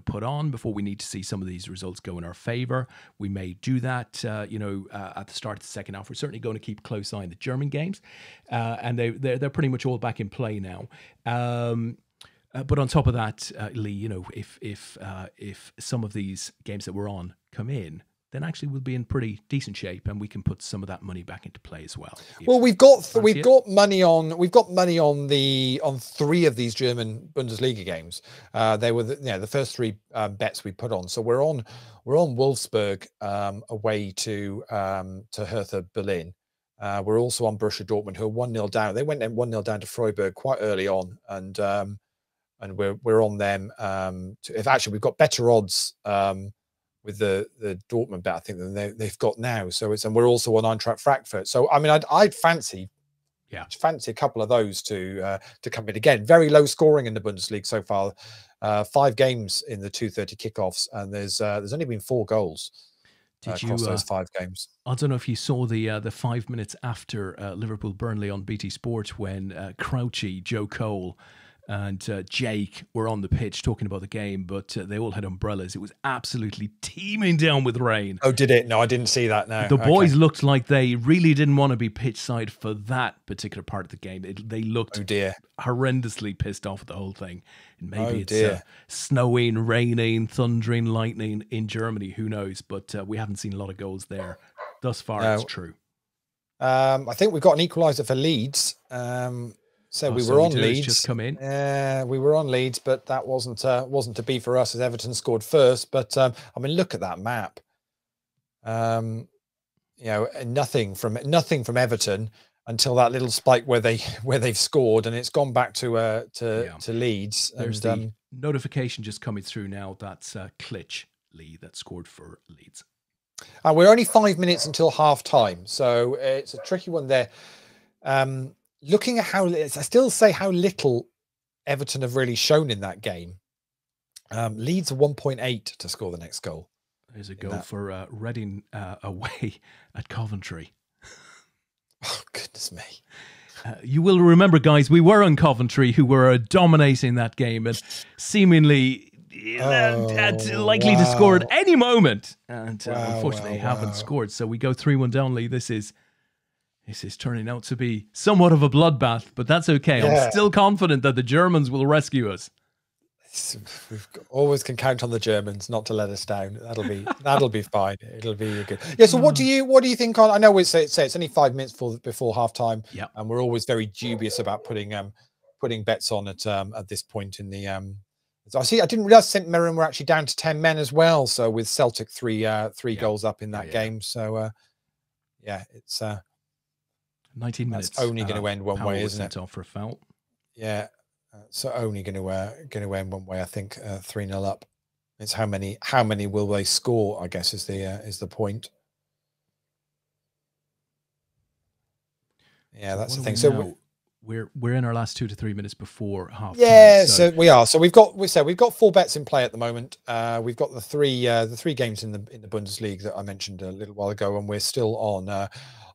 put on before we need to see some of these results go in our favor. We may do that, at the start of the second half. We're certainly going to keep a close eye on the German games, and they're pretty much all back in play now. But on top of that, Lee, if some of these games that we're on come in, then actually we'll be in pretty decent shape, and we can put some of that money back into play as well. Well, we've got money on 3 of these German Bundesliga games. They were the first 3 bets we put on. So we're on Wolfsburg away to Hertha Berlin. We're also on Borussia Dortmund, who are 1-0 down. They went 1-0 down to Freiburg quite early on, and we're on them. If actually we've got better odds with the Dortmund bet, I think, than they've got now. So and we're also on Eintracht Frankfurt. So I mean, I'd fancy a couple of those to come in. Again, very low scoring in the Bundesliga so far. 5 games in the 2:30 kickoffs, and there's only been 4 goals across those 5 games. I don't know if you saw the 5 minutes after Liverpool Burnley on BT Sport when Crouchy, Joe Cole, and Jake were on the pitch talking about the game, but they all had umbrellas. It was absolutely teeming down with rain. Oh, did it? No, I didn't see that. No, the boys looked like they really didn't want to be pitch side for that particular part of the game. They looked horrendously pissed off at the whole thing. And maybe it's snowing, raining, thundering, lightning in Germany. Who knows? But we haven't seen a lot of goals there thus far. No. It's true. I think we've got an equaliser for Leeds. So we were on Leeds. Just come in. We were on Leeds, but that wasn't to be for us as Everton scored first. But I mean, look at that map. Nothing from Everton until that little spike where they've scored, and it's gone back to Leeds. There's the notification just coming through now. That's Klitsch Lee that scored for Leeds. We're only 5 minutes until half time, so it's a tricky one there. Looking at I still say how little Everton have really shown in that game. Leeds are 1.8 to score the next goal. There's a goal for Reading away at Coventry. Oh, goodness me. You will remember, guys, we were on Coventry, who were dominating that game and seemingly likely to score at any moment. And unfortunately haven't scored. So we go 3-1 down, Lee. This is turning out to be somewhat of a bloodbath, but that's okay. Yeah. I'm still confident that the Germans will rescue us. Always can count on the Germans not to let us down. That'll be fine. It'll be good. Yeah. So what do you think on? I know it's only 5 minutes before half time. Yeah. And we're always very dubious about putting bets on at this point in the. I didn't realize St Mirren were actually down to 10 men as well. So with Celtic three goals up in that game. So it's. 19 minutes. That's only going to end one way, isn't it? Off for a foul. Yeah, so only going to end one way. I think 3-0 up. It's how many will they score? I guess is the point. Yeah, that's the thing. So we're in our last 2 to 3 minutes before half. Yeah, so we are. So we've got 4 bets in play at the moment. We've got the three games in the Bundesliga that I mentioned a little while ago, and we're still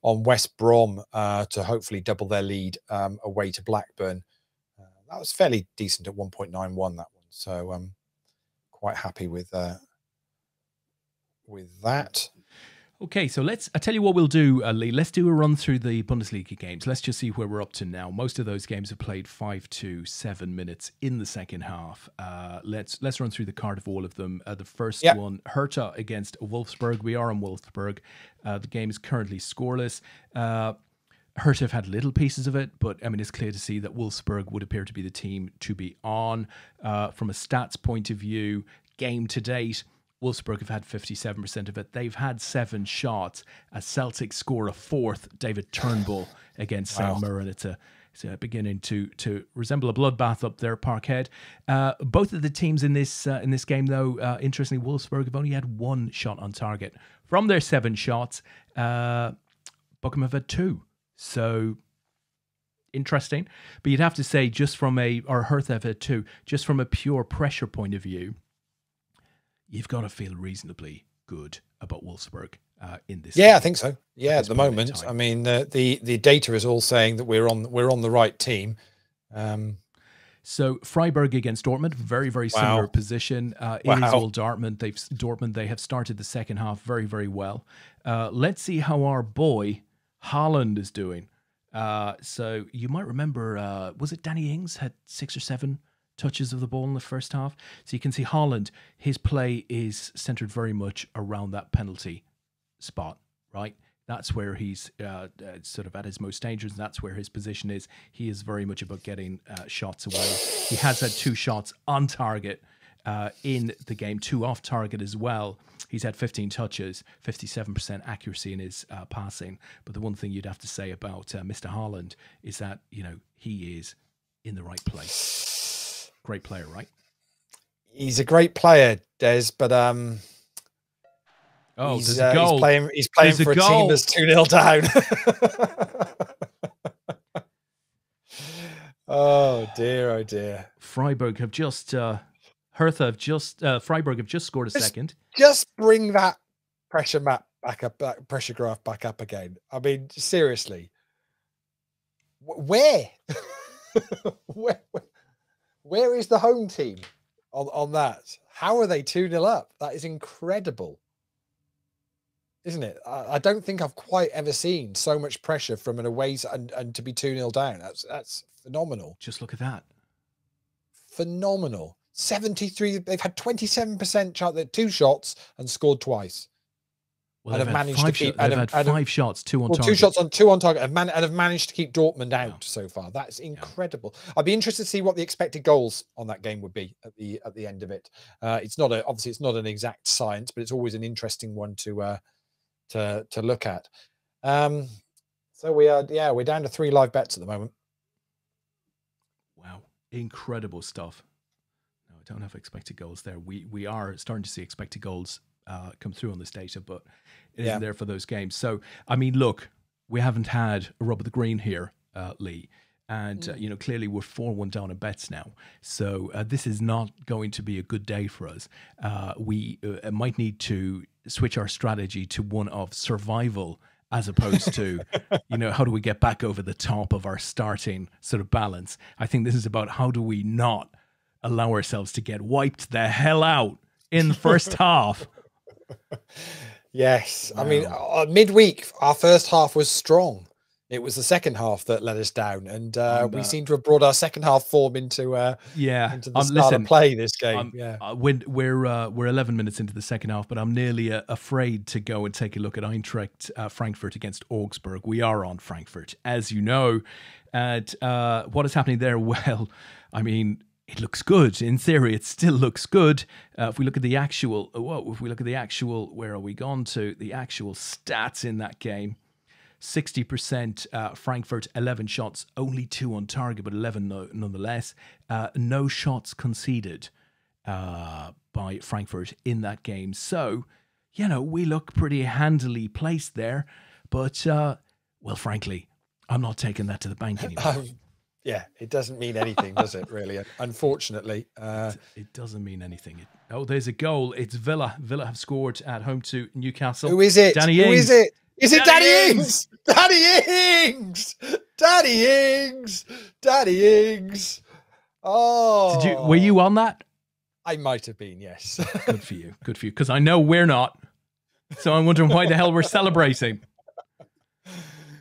on West Brom to hopefully double their lead away to Blackburn. That was fairly decent at 1.91, that one. So I'm quite happy with that. Okay, so I tell you what we'll do, Lee. Let's do a run through the Bundesliga games. Let's just see where we're up to now. Most of those games have played 5 to 7 minutes in the second half. Let's run through the card of all of them. The first one, Hertha against Wolfsburg. We are on Wolfsburg. The game is currently scoreless. Hertha have had little pieces of it, but I mean, it's clear to see that Wolfsburg would appear to be the team to be on. From a stats point of view, game to date, Wolfsburg have had 57% of it. They've had 7 shots. Celtic score a 4th. David Turnbull against St Mirren. It's beginning to resemble a bloodbath up there, Parkhead. Both of the teams in this game, though, interestingly, Wolfsburg have only had 1 shot on target. From their 7 shots, Bochum have had 2. So interesting. But you'd have to say, or Hertha have had 2, just from a pure pressure point of view, you've got to feel reasonably good about Wolfsburg in this. Yeah, game I think so. Yeah, at the point in moment. time. I mean, the data is all saying that we're on the right team. So Freiburg against Dortmund, very, very similar Wow. position. It is Wow. all Dortmund. They have started the second half very, very well. Let's see how our boy Haaland is doing. So you might remember, was it Danny Ings had 6 or 7 touches of the ball in the first half? So you can see Haaland, his play is centered very much around that penalty spot, right? That's where he's sort of at his most dangerous. And that's where his position is. He is very much about getting shots away. He has had 2 shots on target in the game, 2 off target as well. He's had 15 touches, 57% accuracy in his passing. But the one thing you'd have to say about Mr. Haaland is that, you know, he is in the right place. Great player, right? He's a great player, Des, but there's a goal. He's playing for a team that's 2-0 down. Oh dear. Freiburg have just Freiburg have just scored a second. Just bring that pressure map back up, pressure graph back up again. I mean, seriously, where is the home team on that? How are they 2-0 up? That is incredible, isn't it? I don't think I've quite ever seen so much pressure from an away and to be 2-0 down. That's phenomenal. Just look at that. Phenomenal. 73. They've had 27% shot. They're 2 shots and scored twice. Well, and have managed to keep. They've had 5 shots, 2 on target. 2 shots on 2 on target, and have managed to keep Dortmund out so far. That's incredible. I'd be interested to see what the expected goals on that game would be at the end of it. It's not obviously it's not an exact science, but it's always an interesting one to look at. So we're down to 3 live bets at the moment. Wow, incredible stuff. No, I don't have expected goals there. We are starting to see expected goals come through on this data, but it isn't there for those games. So, I mean, look, we haven't had a rub of the green here, Lee. And, you know, clearly we're 4-1 down in bets now. So this is not going to be a good day for us. We might need to switch our strategy to one of survival as opposed to, you know, how do we get back over the top of our starting sort of balance? I think this is about how do we not allow ourselves to get wiped the hell out in the first half. Yes. Wow. I mean, midweek, our first half was strong. It was the second half that let us down, and we seem to have brought our second half form into the start of play this game. We're 11 minutes into the second half, but I'm nearly afraid to go and take a look at Eintracht Frankfurt against Augsburg. We are on Frankfurt, as you know, and what is happening there? Well, I mean, it looks good. In theory, it still looks good. If we look at the actual, where are we gone to? The actual stats in that game. 60% Frankfurt, 11 shots, only 2 on target, but 11 nonetheless. No shots conceded by Frankfurt in that game. So, you know, we look pretty handily placed there. But, well, frankly, I'm not taking that to the bank anymore. Yeah, it doesn't mean anything, does it, really? Unfortunately. It doesn't mean anything. There's a goal. It's Villa. Villa have scored at home to Newcastle. Who is it? Danny Ings. Who is it? Is it Danny Ings? Danny Ings! Danny Ings! Danny Ings! Oh. Were you on that? I might have been, yes. Good for you. Good for you. Because I know we're not. So I'm wondering why the hell we're celebrating.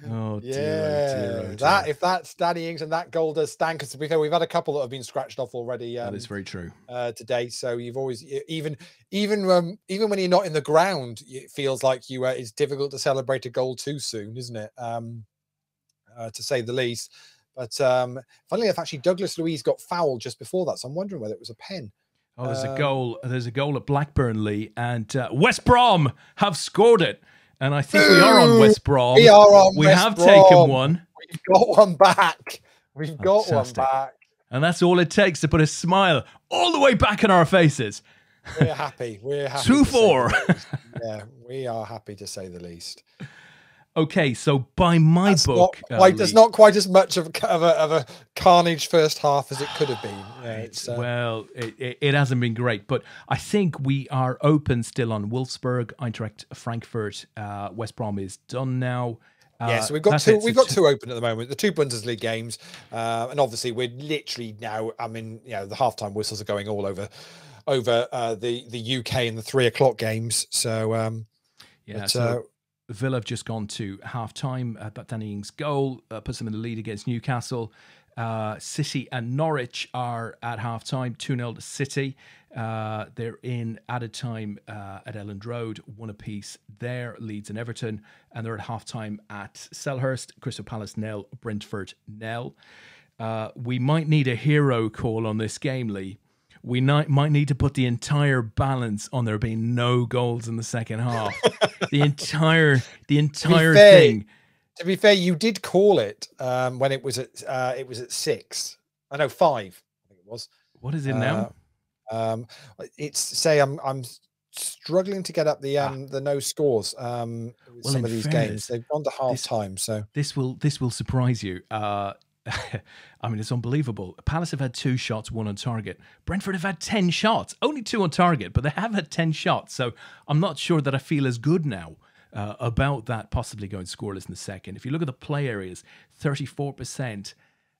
Oh dear, dear. If that's Danny Ings and that goal does stand, because to be fair, we've had a couple that have been scratched off already. That is very true. Today, so you've always even when you're not in the ground, it feels like it's difficult to celebrate a goal too soon, isn't it? To say the least. But funnily enough, actually, Douglas Luiz got fouled just before that, so I'm wondering whether it was a pen. Oh, there's a goal. There's a goal at Blackburn, Lee, and West Brom have scored it. And I think we are on West Brom. We are on We West have Brom. taken one. We've got one back. We've got Fantastic. one back. And that's all it takes to put a smile all the way back in our faces. We're happy. We're happy. 2-4. Yeah, we are happy to say the least. Okay, so by my That's book, there's not quite as much of a carnage first half as it could have been. Yeah, well, it hasn't been great, but I think we are open still on Wolfsburg, Eintracht Frankfurt. West Brom is done now. Yeah, so we've got two. We've got two open at the moment. The two Bundesliga games, and obviously we're literally now. I mean, the halftime whistles are going all over the UK and the 3 o'clock games. So so Villa have just gone to half time. Danny Ings' goal puts them in the lead against Newcastle. City and Norwich are at half time, 2-0 to City. They're in added time at Elland Road, 1 apiece there, Leeds and Everton. And they're at half time at Selhurst, Crystal Palace 0, Brentford 0. We might need a hero call on this game, Lee. We might need to put the entire balance on there being no goals in the second half. the entire thing. To be fair, you did call it when it was at 6. I know 5. I think it was. What is it now? I'm struggling to get up the no scores. Some of these games they've gone to half time. So this will surprise you. I mean, it's unbelievable. Palace have had 2 shots, 1 on target. Brentford have had 10 shots, only 2 on target, but they have had 10 shots. So I'm not sure that I feel as good now about that possibly going scoreless in the second. If you look at the play areas, 34%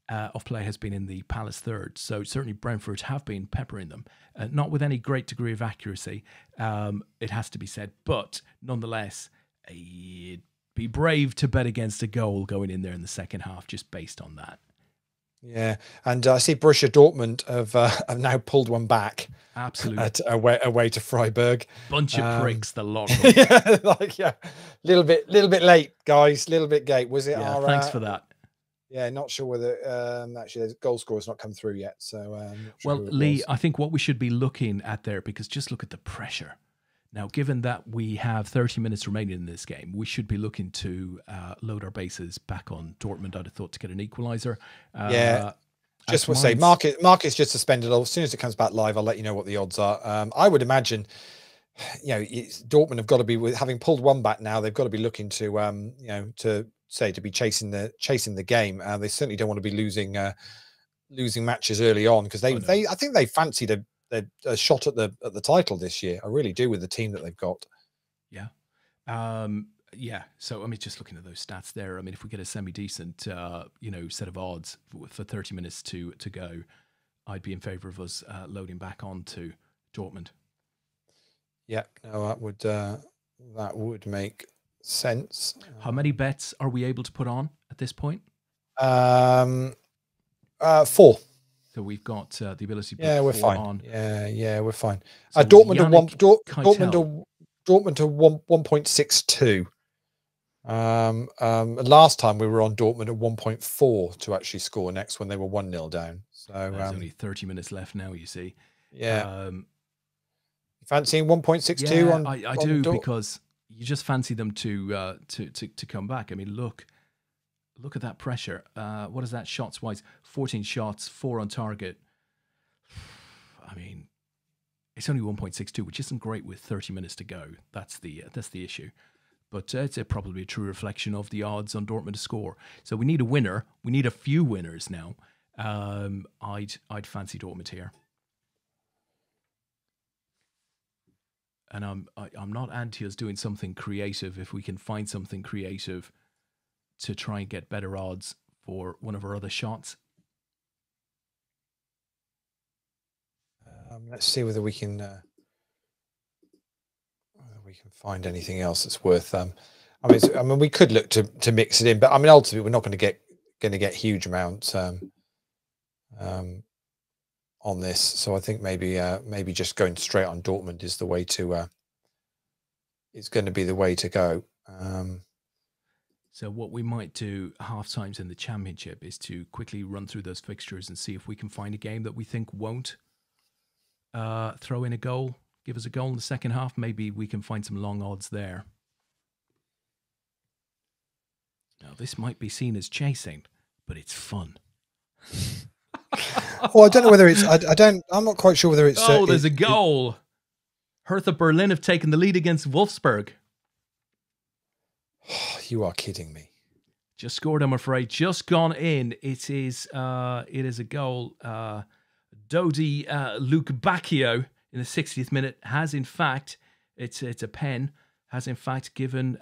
of play has been in the Palace third. So certainly Brentford have been peppering them, not with any great degree of accuracy, it has to be said. But nonetheless, it'd be brave to bet against a goal going in there in the second half just based on that. Yeah, and I see Borussia Dortmund have now pulled one back. Absolutely, away to Freiburg. Bunch of pricks, the lot. Yeah, little bit late, guys. Little bit late. Was it? Yeah, thanks for that. Yeah, not sure whether actually the goal score has not come through yet. So, well, Lee, I think what we should be looking at there, because just look at the pressure. Now, given that we have 30 minutes remaining in this game, we should be looking to load our bases back on Dortmund, I'd have thought, to get an equaliser. Just want to say, Mark is just suspended. As soon as it comes back live, I'll let you know what the odds are. I would imagine, Dortmund have got to be, with having pulled one back now, they've got to be looking to, to be chasing the game. They certainly don't want to be losing matches early on, because I think they fancied a shot at the title this year. I really do, with the team that they've got. Yeah. So I mean, just looking at those stats there, I mean, if we get a semi-decent set of odds for 30 minutes to go, I'd be in favor of us loading back on to Dortmund. Yeah, no, that would make sense. How many bets are we able to put on at this point? 4. So we've got the ability to put we're 4 fine. on. Yeah, we're fine. So Dortmund to 1.62. Last time we were on Dortmund at 1.4 to actually score next when they were 1-0 down. So there's only 30 minutes left now, you see. Yeah. Fancying 1.62 on I do, because you just fancy them to come back. I mean, look at that pressure. What is that shots wise? 14 shots, 4 on target. I mean, it's only 1.62, which isn't great with 30 minutes to go. That's the issue. But it's probably a true reflection of the odds on Dortmund to score. So we need a winner. We need a few winners now. I'd fancy Dortmund here. And I'm not anti us doing something creative if we can find something creative to try and get better odds for one of our other shots. Let's see whether we can find anything else that's worth. I mean, we could look to mix it in, but I mean, ultimately, we're not going to get huge amounts on this. So I think maybe just going straight on Dortmund is the way to. It's going to be the way to go. So what we might do half times in the Championship is to quickly run through those fixtures and see if we can find a game that we think won't throw in a goal, give us a goal in the second half. Maybe we can find some long odds there. Now, this might be seen as chasing, but it's fun. Well, I don't know whether it's. I'm not quite sure whether it's. There's a goal. Hertha Berlin have taken the lead against Wolfsburg. You are kidding me. Just scored, I'm afraid. Just gone in. It is a goal. Dodi Lukebakio in the 60th minute has in fact, it's a pen, has in fact given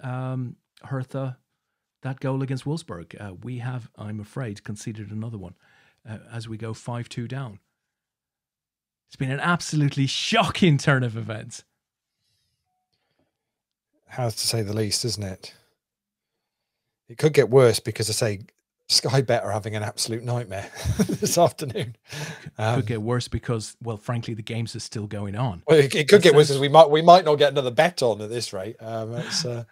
Hertha that goal against Wolfsburg. We have, I'm afraid, conceded another one as we go 5-2 down. It's been an absolutely shocking turn of events. How's to say the least, isn't it? It could get worse because I say Sky Bet are having an absolute nightmare this afternoon. Could get worse because, well, frankly, the games are still going on. Well, it could get worse because we might not get another bet on at this rate. Right. So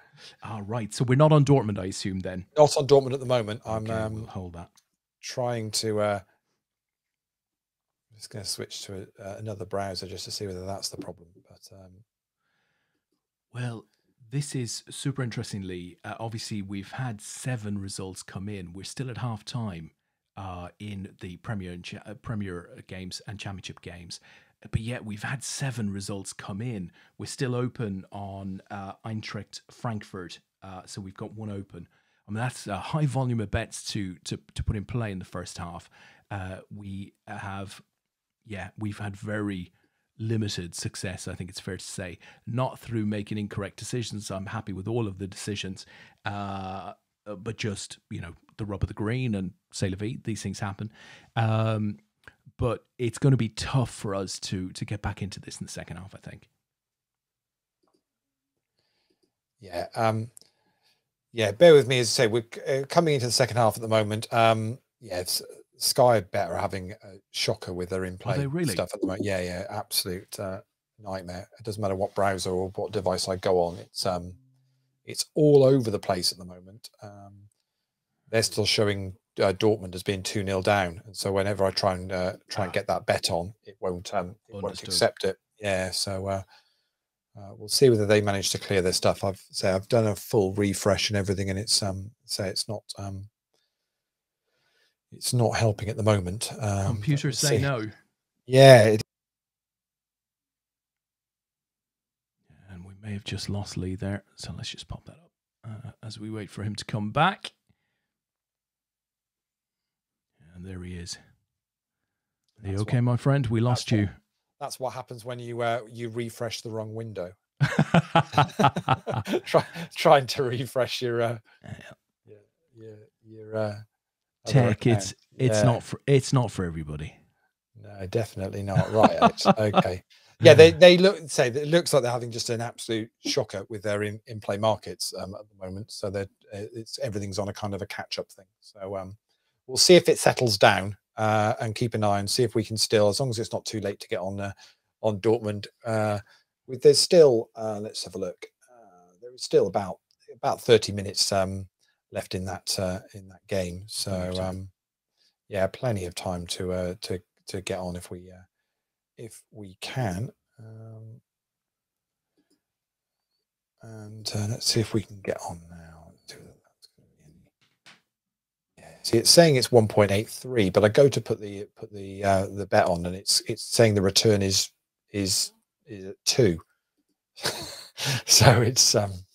we're not on Dortmund, I assume, then. Not on Dortmund at the moment. Okay, we'll hold that. Trying to. I'm just going to switch to another browser just to see whether that's the problem. But well, this is super interestingly. Obviously, we've had 7 results come in. We're still at half time in the Premier games and Championship games, but yet we've had 7 results come in. We're still open on Eintracht Frankfurt, so we've got one open. I mean, that's a high volume of bets to put in play in the first half. We've had very limited success, I think it's fair to say, not through making incorrect decisions. I'm happy with all of the decisions, but just, the rub of the green and c'est la vie, these things happen. But it's going to be tough for us to get back into this in the second half, I think. Yeah. Bear with me. As I say, we're coming into the second half at the moment. Sky Bet are having a shocker with their in-play stuff at the moment. Yeah, absolute nightmare. It doesn't matter what browser or what device I go on. It's all over the place at the moment. They're still showing Dortmund as being 2-0 down, and so whenever I try and get that bet on, it won't accept it. Yeah, so we'll see whether they manage to clear their stuff. I've done a full refresh and everything, and it's not helping at the moment. Computers say no. Yeah. And we may have just lost Lee there. So let's just pop that up as we wait for him to come back. And there he is. Are you okay, my friend? We lost you. That's what happens when you refresh the wrong window. Trying to refresh your tech. It's not for everybody. No, definitely not. Right, Alex. Okay. Yeah, they it looks like they're having just an absolute shocker with their in-play markets at the moment. So that everything's on a kind of a catch-up thing. So we'll see if it settles down and keep an eye and see if we can still, as long as it's not too late to get on Dortmund. There's still let's have a look. There is still about 30 minutes left in that game. So plenty of time to get on if we can. And let's see if we can get on now. See, it's saying it's 1.83, but I go to put the bet on, and it's saying the return is at 2. So it's something.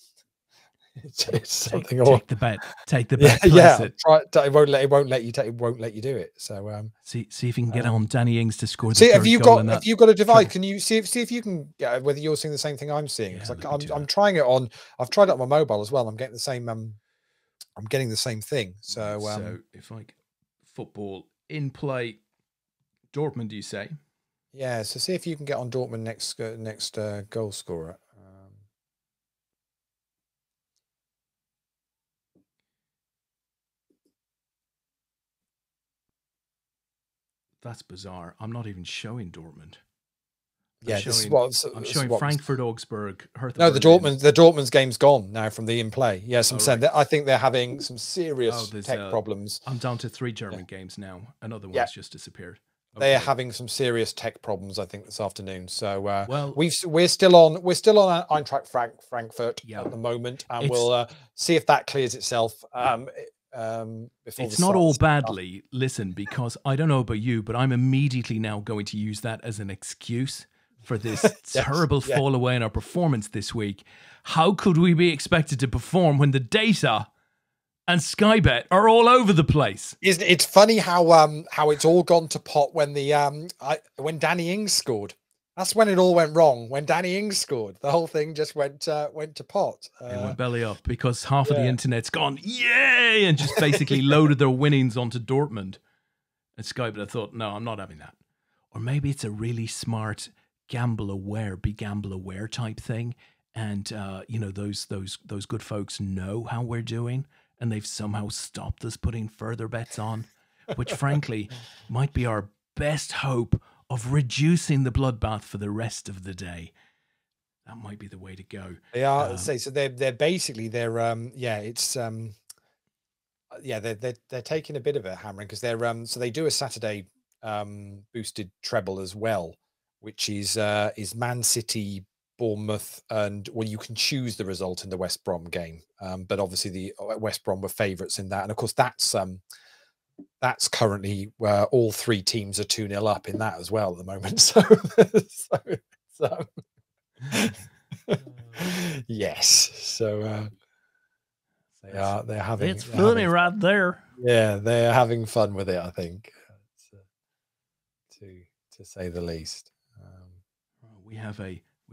Take the bet. It won't let you do it. So see if you can get on Danny Ings to score. Have you got a device? Can you see if you can whether you're seeing the same thing I'm seeing? Because I'm trying it on. I've tried it on my mobile as well. I'm getting the same. I'm getting the same thing. So if I football in play, Dortmund, do you say? Yeah. So see if you can get on Dortmund next goal scorer. That's bizarre. I'm not even showing Dortmund. I'm showing Frankfurt, Augsburg, Hertha. No, the Dortmund's game's gone now from the in-play. Yes, I'm saying that I think they're having some serious tech problems. I'm down to 3 German games now. Another one's just disappeared. Okay. They are having some serious tech problems, I think, this afternoon. So we're still on Eintracht Frankfurt at the moment, and we'll see if that clears itself. It's not all badly. Listen, because I don't know about you, but I'm immediately now going to use that as an excuse for this terrible yeah. fall away in our performance this week. How could we be expected to perform when the data and Sky Bet are all over the place? It's funny how it's all gone to pot when when Danny Ings scored. That's when it all went wrong. When Danny Ings scored, the whole thing just went to pot. It went belly up because half of the internet's gone, yay, and just basically loaded their winnings onto Dortmund. And Sky Bet thought, no, I'm not having that. Or maybe it's a really smart be gamble aware type thing. And those good folks know how we're doing, and they've somehow stopped us putting further bets on, which frankly might be our best hope of reducing the bloodbath for the rest of the day. That might be the way to go. They are so they're basically they're taking a bit of a hammering because they're so they do a Saturday boosted treble as well, which is Man City, Bournemouth, and you can choose the result in the West Brom game, but obviously the West Brom were favourites in that, and of course that's currently where all three teams are 2-0 up in that as well at the moment. So, yes, so they're having it's funny right there. Yeah, they're having fun with it, I think, to say the least. We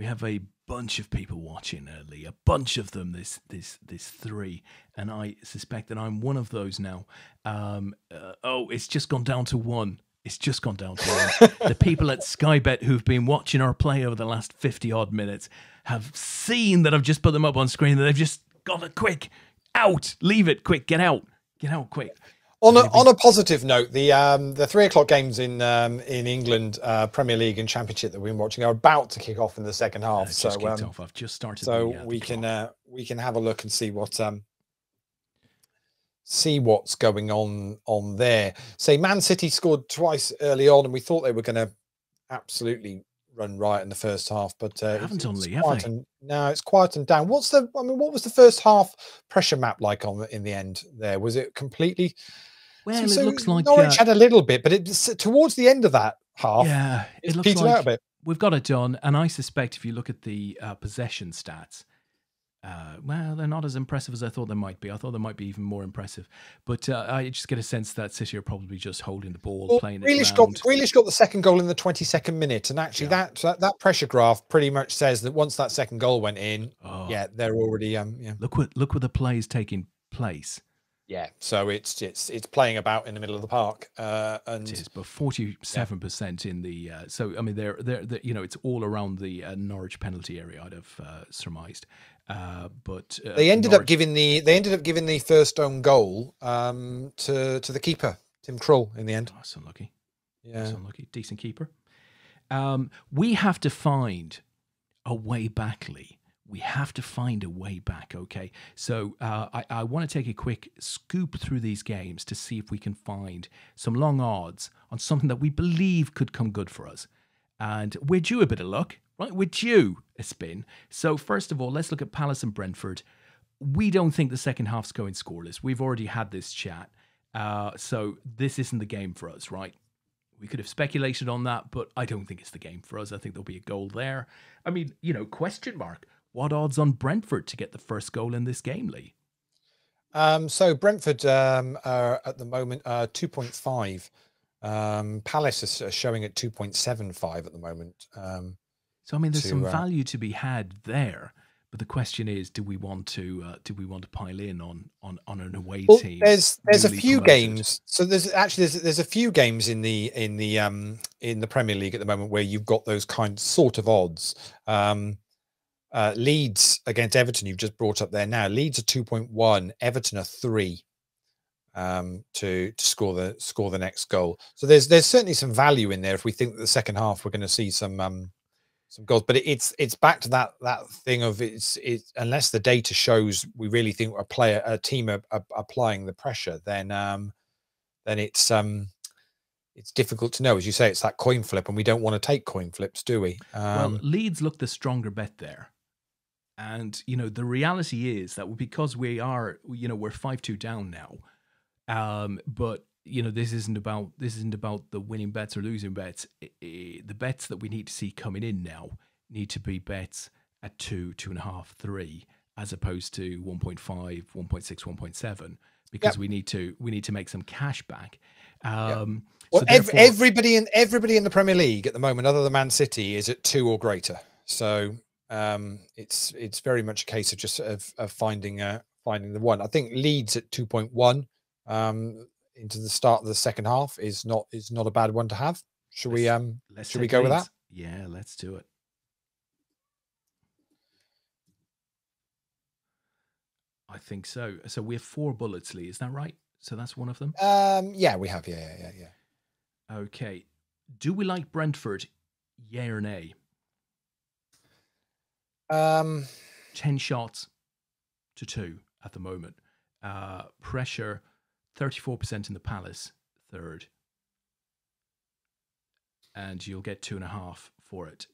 have a bunch of people watching early, a bunch of them, this three, and I suspect that I'm one of those now. It's just gone down to one. It's just gone down to one. The people at Sky Bet who've been watching our play over the last 50 odd minutes have seen that I've just put them up on screen, that they've just got a quick out, leave it, quick, get out quick. On a positive note, the 3:00 games in England, Premier League and Championship that we've been watching are about to kick off in the second half. I've just started. So we can have a look and see what's going on there. Say Man City scored twice early on, and we thought they were going to absolutely run right in the first half, but it's quietened down. What was the first half pressure map like in the end there? Was it completely? Well, it looks like Norwich had a little bit, but it's towards the end of that half. Yeah, it looks like out a bit. We've got it done, and I suspect if you look at the possession stats, they're not as impressive as I thought they might be. I thought they might be even more impressive, but I just get a sense that City are probably just holding the ball, playing it around. Grealish got the second goal in the 22nd minute, and actually that pressure graph pretty much says that once that second goal went in, they're already Look where the play is taking place. Yeah, so it's playing about in the middle of the park, and it is, but 47% in the. So I mean, they're it's all around the Norwich penalty area. I'd have surmised, but they ended up giving the first own goal to the keeper, Tim Krul, in the end. Oh, that's unlucky. Yeah, that's unlucky. Decent keeper. We have to find a way back, Lee. We have to find a way back, okay? So I want to take a quick scoop through these games to see if we can find some long odds on something that we believe could come good for us. And we're due a bit of luck, right? We're due a spin. So first of all, let's look at Palace and Brentford. We don't think the second half's going scoreless. We've already had this chat. So this isn't the game for us, right? We could have speculated on that, but I don't think it's the game for us. I think there'll be a goal there. I mean, question mark. What odds on Brentford to get the first goal in this game, Lee? So Brentford are at the moment 2.5. Palace is showing at 2.75 at the moment. So I mean, there's some value to be had there, but the question is, do we want to pile in on an away team? There's a few games. So there's a few games in the Premier League at the moment where you've got those sort of odds. Leeds against Everton, you've just brought up there now. Leeds are 2.1, Everton are 3 to score the next goal. So there's certainly some value in there if we think that the second half we're going to see some goals. But it's back to that thing of it's unless the data shows we really think a team are applying the pressure, then it's difficult to know. As you say, it's that coin flip, and we don't want to take coin flips, do we? Well, Leeds look the stronger bet there. And, the reality is that because we are, we're 5-2 down now, but this isn't about the winning bets or losing bets. The bets that we need to see coming in now need to be bets at 2, 2.5, 3, as opposed to 1.5, 1.6, 1.7, because Yep. we need to make some cash back. Well, So therefore, everybody in the Premier League at the moment, other than Man City, is at 2 or greater. So it's very much a case of just of finding the one. I think Leeds at 2.1 into the start of the second half is not a bad one to have. Should we take go with Leeds. that? Yeah, let's do it. I think so. So we have 4 bullets, Lee. Is that right? So that's one of them. Yeah, we have. Yeah. Okay. Do we like Brentford? Yay or nay? 10 shots to 2 at the moment. Pressure, 34% in the Palace, third. And you'll get 2.5 for it.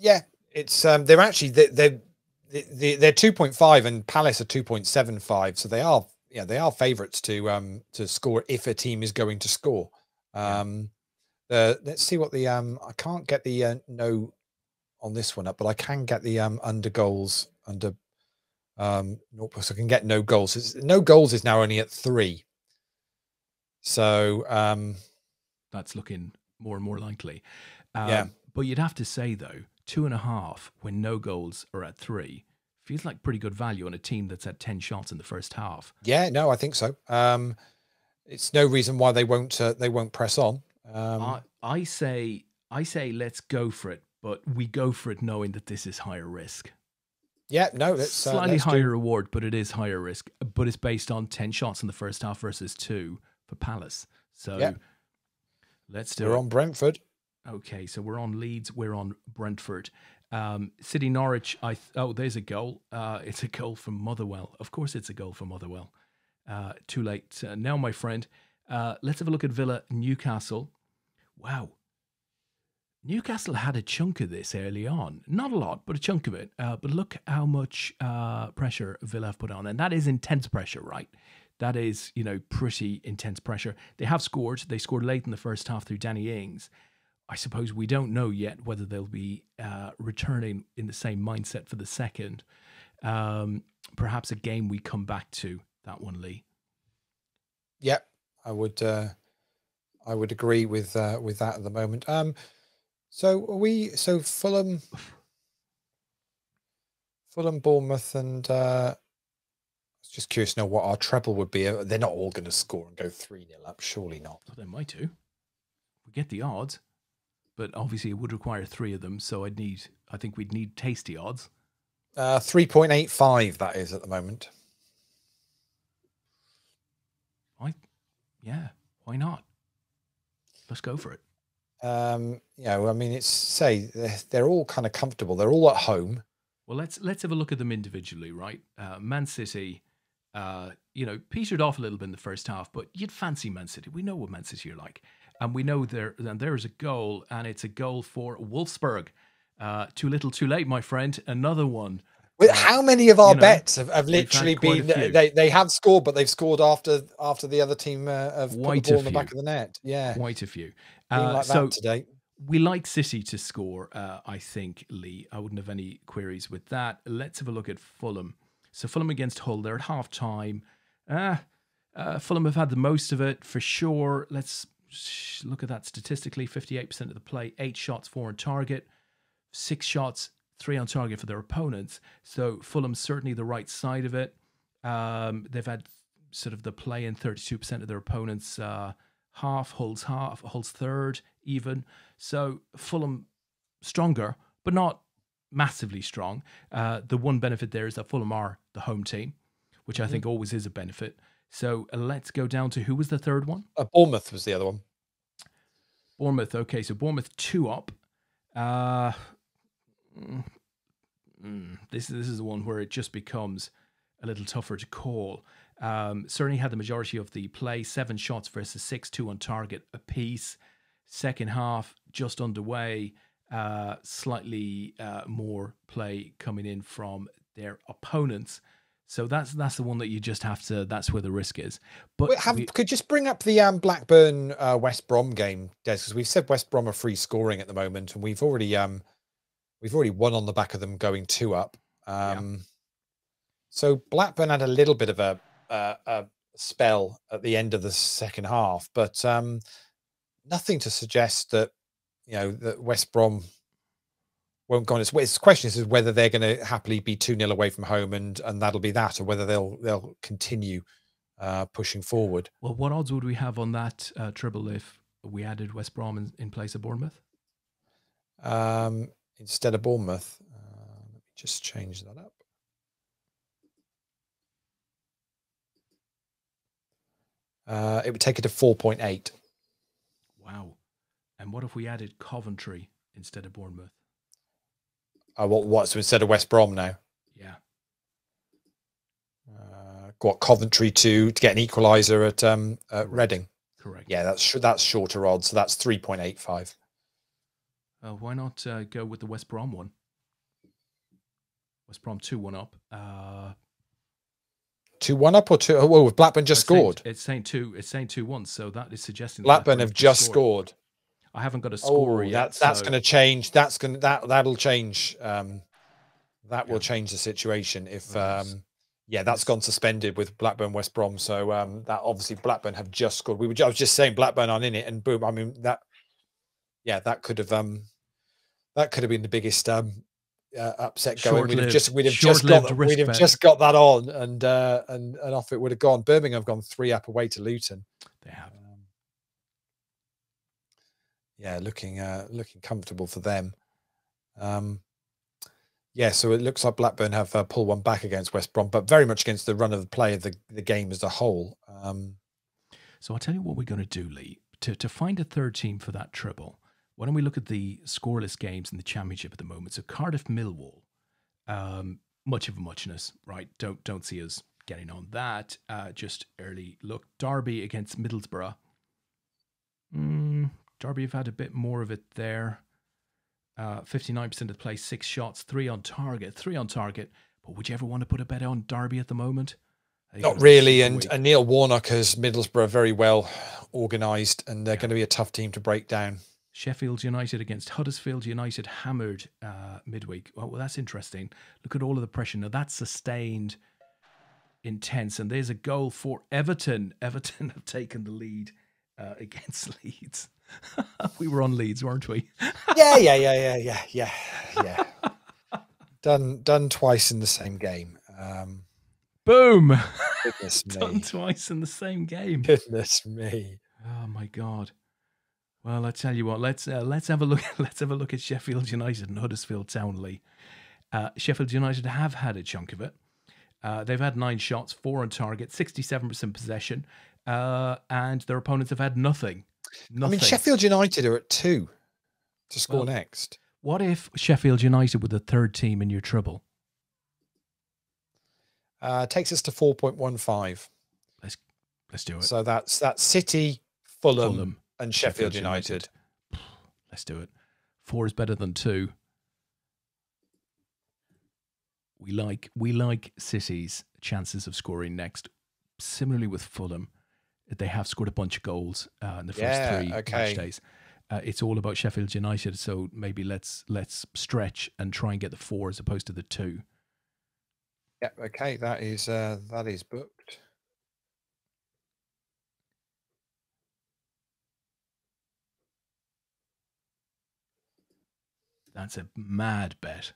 Yeah, it's they're actually they're 2.5 and Palace are 2.75, so they are favourites to score if a team is going to score. Let's see what the I can't get the no on this one up, but I can get the under goals under so I can get no goals. No goals is now only at 3. So that's looking more and more likely. Yeah. But you'd have to say though, 2.5 when no goals are at 3 feels like pretty good value on a team that's had 10 shots in the first half. Yeah, no, I think so. It's no reason why they won't press on. I say let's go for it, but we go for it knowing that this is higher risk. Yeah, no, it's slightly higher reward, but it is higher risk. But it's based on 10 shots in the first half versus 2 for Palace. So let's do it. We're on Brentford. Okay, so we're on Leeds. We're on Brentford. City Norwich. There's a goal. It's a goal from Motherwell. Of course, it's a goal from Motherwell. Too late now, my friend. Let's have a look at Villa Newcastle. Wow. Newcastle had a chunk of this early on. Not a lot, but a chunk of it. But look how much pressure Villa have put on. And that is intense pressure, right? That is, pretty intense pressure. They have scored. They scored late in the first half through Danny Ings. I suppose we don't know yet whether they'll be returning in the same mindset for the second. Perhaps a game we come back to, that one, Lee. Yep, I would agree with that at the moment. So Fulham, Bournemouth, and I was just curious to know what our treble would be. They're not all going to score and go 3-0 up, surely not. Well, they might do. We get the odds, but obviously it would require 3 of them. So I think we'd need tasty odds. 3.85 that is at the moment. Why not? Let's go for it. I mean, they're all kind of comfortable. They're all at home. Well, let's have a look at them individually, right? Man City, petered off a little bit in the first half, but you'd fancy Man City. We know what Man City are like, and we know there is a goal, and it's a goal for Wolfsburg. Too little, too late, my friend. Another one. How many of our bets have literally been they have scored, but they've scored after the other team have put the ball in the back of the net? Yeah, quite a few. Like that today. We like City to score. I think, Lee. I wouldn't have any queries with that. Let's have a look at Fulham. So Fulham against Hull. They're at half time. Fulham have had the most of it for sure. Let's look at that statistically. 58% of the play, 8 shots, 4 on target, 6 shots, 3 on target for their opponents. So Fulham's certainly the right side of it. They've had sort of the play in 32% of their opponents' half, Hull's third even. So Fulham stronger, but not massively strong. The one benefit there is that Fulham are the home team, which I think always is a benefit. So let's go down to who was the third one? Bournemouth was the other one. Bournemouth. Okay, so Bournemouth 2 up. This is the one where it just becomes a little tougher to call. Certainly had the majority of the play, 7 shots versus 6, 2 on target apiece. Second half just underway. Slightly more play coming in from their opponents. So that's the one that you just have to. That's where the risk is. But could just bring up the Blackburn West Brom game, Des, because we've said West Brom are free scoring at the moment, and we've already won on the back of them going 2 up. So Blackburn had a little bit of a spell at the end of the second half, but nothing to suggest that that West Brom won't go on its way. The question is whether they're going to happily be 2-0 away from home and that'll be that, or whether they'll continue pushing forward. Well, what odds would we have on that treble if we added West Brom in place of Bournemouth? Instead of Bournemouth, let me just change that up. It would take it to 4.8. Wow. And what if we added Coventry instead of Bournemouth? What? So instead of West Brom now? Yeah. Got Coventry to get an equaliser at Reading. Correct. Yeah, that's shorter odds. So that's 3.85. Why not go with the West Brom one? West Brom 2-1 up. 2-1 up or 2? Oh, well, Blackburn just scored. It's saying 2-1. So that is suggesting Blackburn have just scored. I haven't got a score yet. That's going to change. That'll change. That will change the situation if. That's gone suspended with Blackburn West Brom. So that obviously Blackburn have just scored. I was just saying Blackburn aren't in it, and boom. I mean that could have been the biggest upset going. We'd have just got that on, and off it would have gone. Birmingham have gone 3 up away to Luton. They have. Looking comfortable for them. So it looks like Blackburn have pulled one back against West Brom, but very much against the run of the play of the game as a whole. So I'll tell you what we're going to do, Lee. To find a third team for that treble, why don't we look at the scoreless games in the Championship at the moment? So Cardiff Millwall, much of a muchness, right? Don't see us getting on that. Just early look. Derby against Middlesbrough. Derby have had a bit more of it there. 59% of the play, 6 shots, 3 on target. But would you ever want to put a bet on Derby at the moment? Not really. And Neil Warnock has Middlesbrough very well organised, and they're going to be a tough team to break down. Sheffield United against Huddersfield United, hammered midweek. Well, that's interesting. Look at all of the pressure. Now, that's sustained, intense. And there's a goal for Everton. Everton have taken the lead against Leeds. We were on Leeds, weren't we? Yeah. Done twice in the same game. Boom! Goodness me. Done twice in the same game. Goodness me. Oh my God. Well, I tell you what. Let's have a look. Let's have a look at Sheffield United and Huddersfield Town, Lee. Sheffield United have had a chunk of it. They've had 9 shots, 4 on target, 67% possession, and their opponents have had nothing. I mean, Sheffield United are at 2 to score next. What if Sheffield United were the third team in your treble? Takes us to 4.15. Let's do it. So that's City, Fulham and Sheffield United. Let's do it. 4 is better than 2. We like City's chances of scoring next. Similarly with Fulham, they have scored a bunch of goals in the first 3 match days. It's all about Sheffield United, so maybe let's stretch and try and get the 4 as opposed to the 2. Yeah, okay, that is booked. That's a mad bet.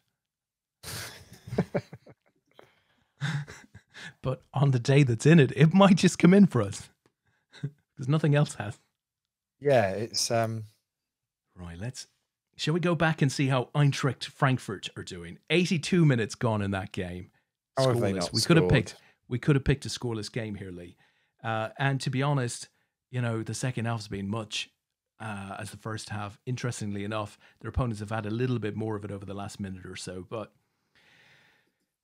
But on the day that's in it, it might just come in for us. Because nothing else has. Yeah, it's right. Shall we go back and see how Eintracht Frankfurt are doing? 82 minutes gone in that game. Scoreless. We could have picked a scoreless game here, Lee. And to be honest, the second half's been much as the first half. Interestingly enough, their opponents have had a little bit more of it over the last minute or so. But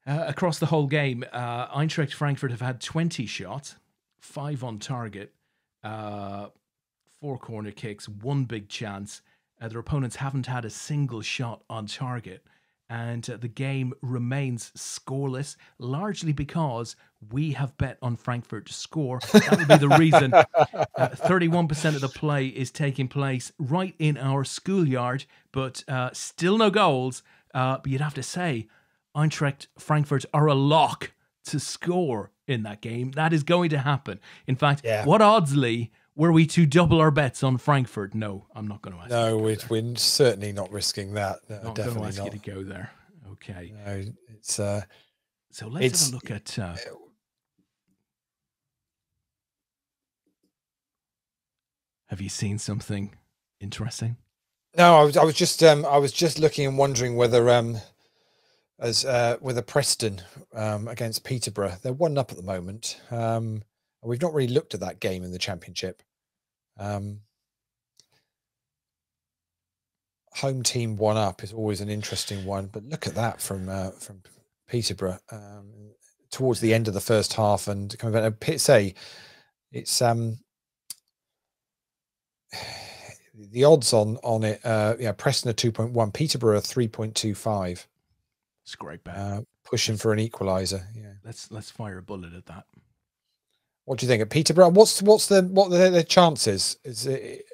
across the whole game, Eintracht Frankfurt have had 20 shots, 5 on target, 4 corner kicks, 1 big chance. Their opponents haven't had a single shot on target. and the game remains scoreless, largely because we have bet on Frankfurt to score. That would be the reason. 31% of the play is taking place right in our schoolyard, but still no goals. But you'd have to say Eintracht Frankfurt are a lock to score in that game. That is going to happen. In fact, what odds, Lee, were we to double our bets on Frankfurt? No, I'm not going to ask you. No, we're certainly not risking that. No, not definitely going to ask not. you to go there. Okay. No, it's so let's have a look at. Have you seen something interesting? No, I was just looking and wondering whether whether Preston against Peterborough, they're 1-0 at the moment. We've not really looked at that game in the Championship. Home team 1-0 is always an interesting one, but look at that from Peterborough towards the end of the first half, and say it's the odds on it. Preston are 2.1, Peterborough are 3.25. It's a great bet. Pushing for an equaliser. Yeah, let's fire a bullet at that. What do you think of Peterborough? What are the chances? Is it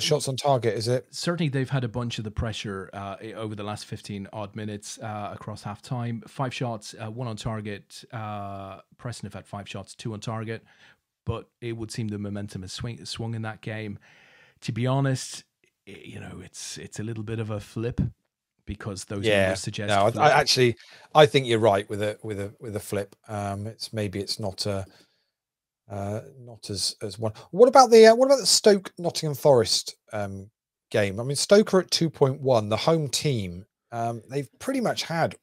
shots on target? Is it? Certainly, they've had a bunch of the pressure over the last 15 odd minutes across half time. 5 shots, 1 on target. Preston have had 5 shots, 2 on target, but it would seem the momentum has swung in that game. To be honest, it's a little bit of a flip, because those numbers suggest. No, I think you're right with a flip. It's not as one. What about the Stoke Nottingham Forest game? I mean, Stoke are at 2.1. The home team, they've pretty much had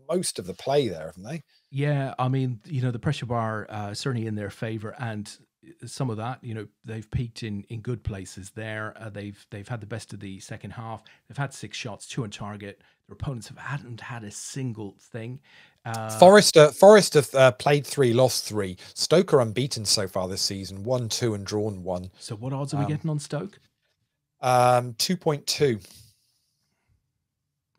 most of the play there, haven't they? Yeah, I mean, the pressure bar certainly in their favour, and some of that, they've peaked in good places there. They've had the best of the second half. They've had 6 shots, 2 on target. Their opponents hadn't had a single thing. Forest have played 3, lost 3. Stoke are unbeaten so far this season, 1-2 and drawn 1. So what odds are we getting on Stoke? 2.2.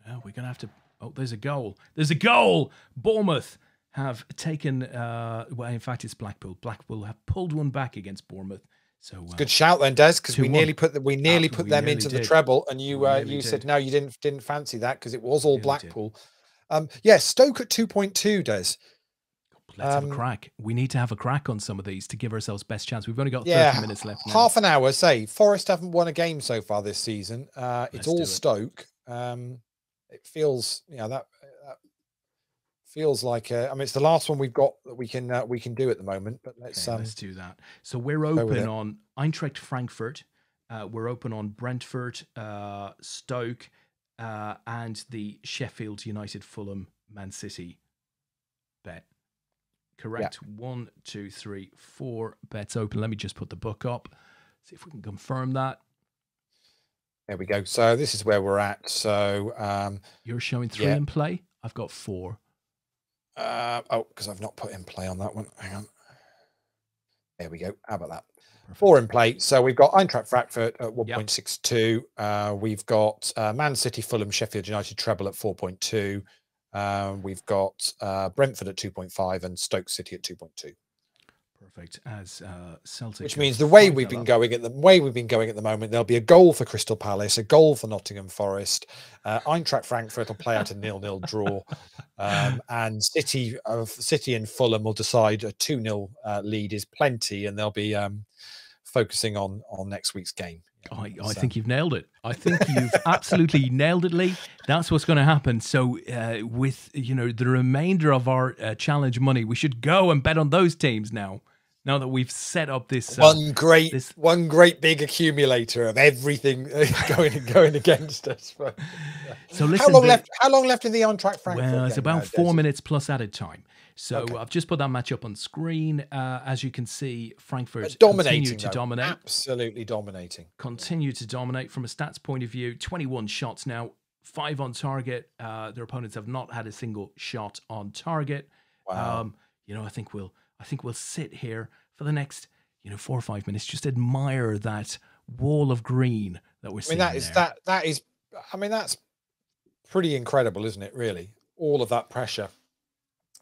Oh, we're gonna have to. Oh, there's a goal. There's a goal. Bournemouth have taken. Well, in fact, it's Blackpool. Blackpool have pulled one back against Bournemouth. So good shout then, Des, because we nearly put them into the treble, and you said no, you didn't fancy that because it was all Blackpool. Stoke at 2.2, Des. Let's have a crack. We need to have a crack on some of these to give ourselves best chance. We've only got 30 minutes left now. Half an hour. Say Forest haven't won a game so far this season. It's all Stoke. It feels that feels like it's the last one we've got that we can do at the moment. But let's do that. So we're open on Eintracht Frankfurt. We're open on Brentford, Stoke, and the Sheffield United, Fulham, Man City bet. Correct. Yeah. 1, 2, 3, 4 bets open. Let me just put the book up. See if we can confirm that. There we go. So this is where we're at. So you're showing 3 in play. I've got 4. Because I've not put in play on that one. Hang on. There we go. How about that? Perfect. 4 in play. So we've got Eintracht Frankfurt at 1.62. We've got Man City, Fulham, Sheffield United treble at 4.2. We've got Brentford at 2.5 and Stoke City at 2.2. Perfect. As Celtic, which means the way we've been going at the moment, there'll be a goal for Crystal Palace, a goal for Nottingham Forest. Eintracht Frankfurt will play out a 0-0 draw, and City and Fulham will decide a 2-0 lead is plenty, and they'll be focusing on next week's game. I think you've nailed it. I think you've absolutely nailed it, Lee. That's what's going to happen. So with the remainder of our challenge money, we should go and bet on those teams now. Now that we've set up this one great big accumulator of everything going against us. So listen, how long left in the Eintracht Frankfurt? Well, it's about 4 minutes plus added time. So I've just put that match up on screen. As you can see, Frankfurt continue to dominate. Absolutely dominating. Continue to dominate from a stats point of view. 21 shots now, 5 on target. Their opponents have not had a single shot on target. Wow. I think we'll sit here for the next 4 or 5 minutes. Just admire that wall of green that we're seeing. That's pretty incredible, isn't it? Really, all of that pressure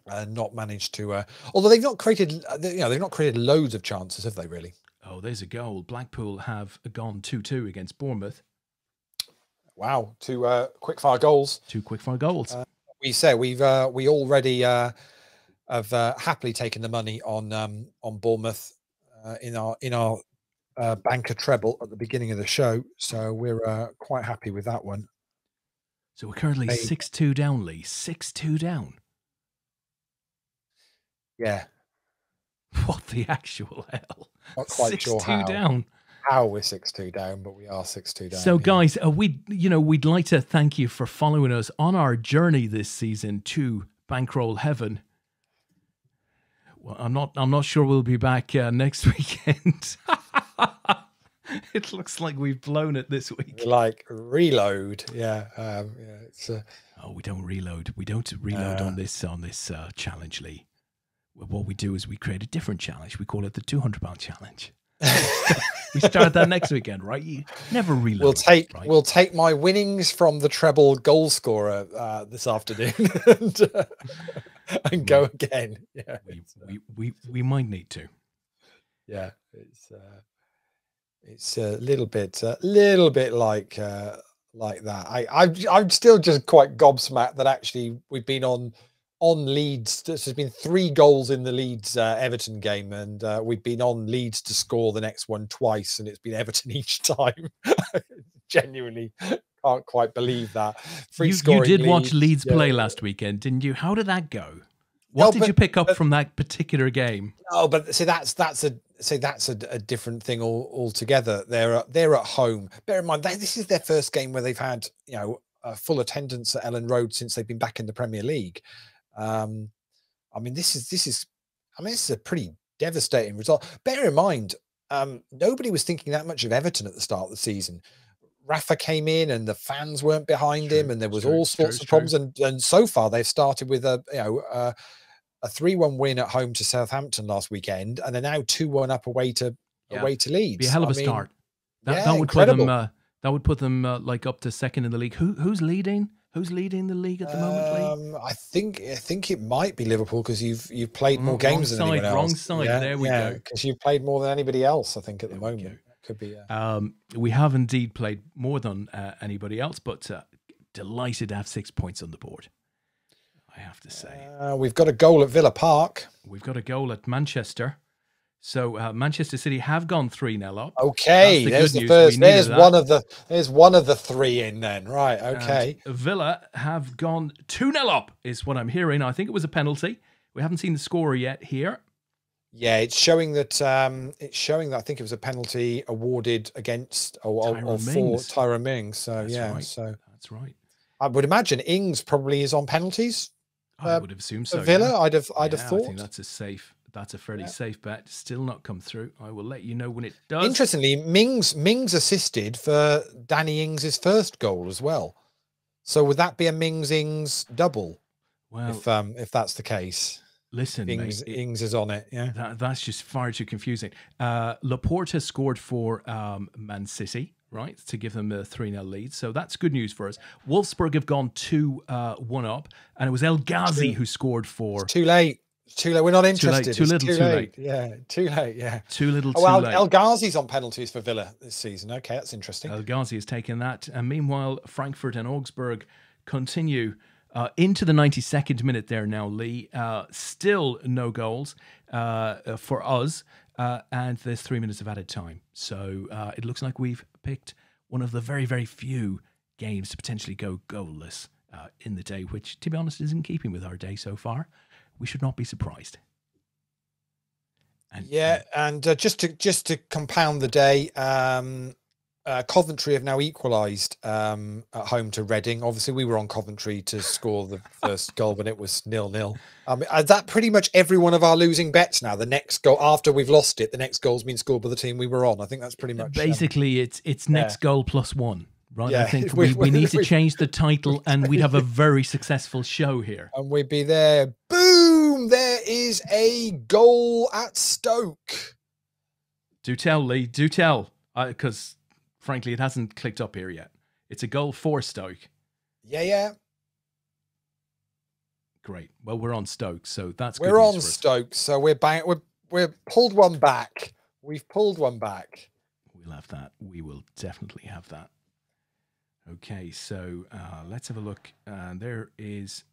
and not managed to. Although they've not created, they've not created loads of chances, have they? Really? Oh, there's a goal. Blackpool have gone 2-2 against Bournemouth. Wow, two quickfire goals. 2 quickfire goals. We already have happily taken the money on Bournemouth in our banker treble at the beginning of the show, so we're quite happy with that one. So we're currently 6-2 down, Lee. 6-2 down. Yeah. What the actual hell? Not quite sure how. 6-2 down. How we're 6-2 down, but we are 6-2 down. So, guys, we'd like to thank you for following us on our journey this season to Bankroll Heaven. Well, I'm not sure we'll be back next weekend. It looks like we've blown it this week. Like reload, yeah. It's. Oh, we don't reload. We don't reload on this challenge, Lee. What we do is we create a different challenge. We call it the £200 challenge. We start that next weekend, right? You never reload. We'll take my winnings from the treble goal scorer this afternoon and go again. Yeah, we might need to. Yeah, it's a little bit like that. I'm still just quite gobsmacked that actually we've been on Leeds. There's been 3 goals in the Leeds Everton game, and we've been on Leeds to score the next one twice, and it's been Everton each time. Genuinely can't quite believe that. You did watch Leeds play last weekend, didn't you? How did that go? What did you pick up from that particular game? Oh, but see, that's a different thing altogether. They're at home. Bear in mind, this is their first game where they've had full attendance at Ellen Road since they've been back in the Premier League. I mean, this is a pretty devastating result. Bear in mind, nobody was thinking that much of Everton at the start of the season. Rafa came in and the fans weren't behind him, and there was all sorts of problems. And so far they've started with a 3-1 win at home to Southampton last weekend, and they're now 2-1 up away to Leeds. Be a hell of a start. That would put them like up to second in the league. Who's leading? Who's leading the league at the moment, Lee? I think it might be Liverpool, because you've played more games than anyone else. Wrong side. Yeah, there we go. Because you've played more than anybody else, I think, at the moment. Could be. We have indeed played more than anybody else, but delighted to have 6 points on the board, I have to say. We've got a goal at Villa Park. We've got a goal at Manchester. So Manchester City have gone 3-0 up. Okay, there's the first. There's one of the 3 in then. Right. Okay. And Villa have gone 2-0 up, is what I'm hearing. I think it was a penalty. We haven't seen the scorer yet here. Yeah, it's showing that. I think it was a penalty awarded against or for Tyrone Mings. So that's right. So that's right. I would imagine Ings probably is on penalties. I would have assumed so. Villa, yeah. I'd have thought. I think that's a fairly safe bet. Still not come through. I will let you know when it does. Interestingly, Mings assisted for Danny Ings' first goal as well. So would that be a Mings-Ings double? Well, if that's the case. Listen, Ings is on it. Yeah, that's just far too confusing. Laporte has scored for Man City, right, to give them a 3-0 lead. So that's good news for us. Wolfsburg have gone 2-1 up, and it was El Ghazi who scored for. It's too late. Too late. We're not interested. Too little, too late. Yeah, too late. Yeah, too little, too late. late. El Ghazi's on penalties for Villa this season. Okay, that's interesting. El Ghazi has taken that, and meanwhile, Frankfurt and Augsburg continue into the 92nd minute there now, Lee. Still no goals for us, and there's 3 minutes of added time. So it looks like we've picked one of the very, very few games to potentially go goalless in the day, which, to be honest, is in keeping with our day so far. We should not be surprised. And just to compound the day, Coventry have now equalised at home to Reading. Obviously, we were on Coventry to score the first goal when it was 0-0. That pretty much every one of our losing bets now. The next goal, after we've lost it, the next goal's been scored by the team we were on. I think that's pretty much... Basically, it's next goal plus one. Right, yeah. I think we need to change the title, and we'd have a very successful show here. And we'd be there. Boom! There is a goal at Stoke. Do tell, Lee. Do tell. Because, frankly, it hasn't clicked up here yet. It's a goal for Stoke. Yeah, yeah. Great. Well, we're on Stoke, so that's good We're news on for us. Stoke, so we're pulled one back. We've pulled one back. We'll have that. We will definitely have that. Okay, so let's have a look. There is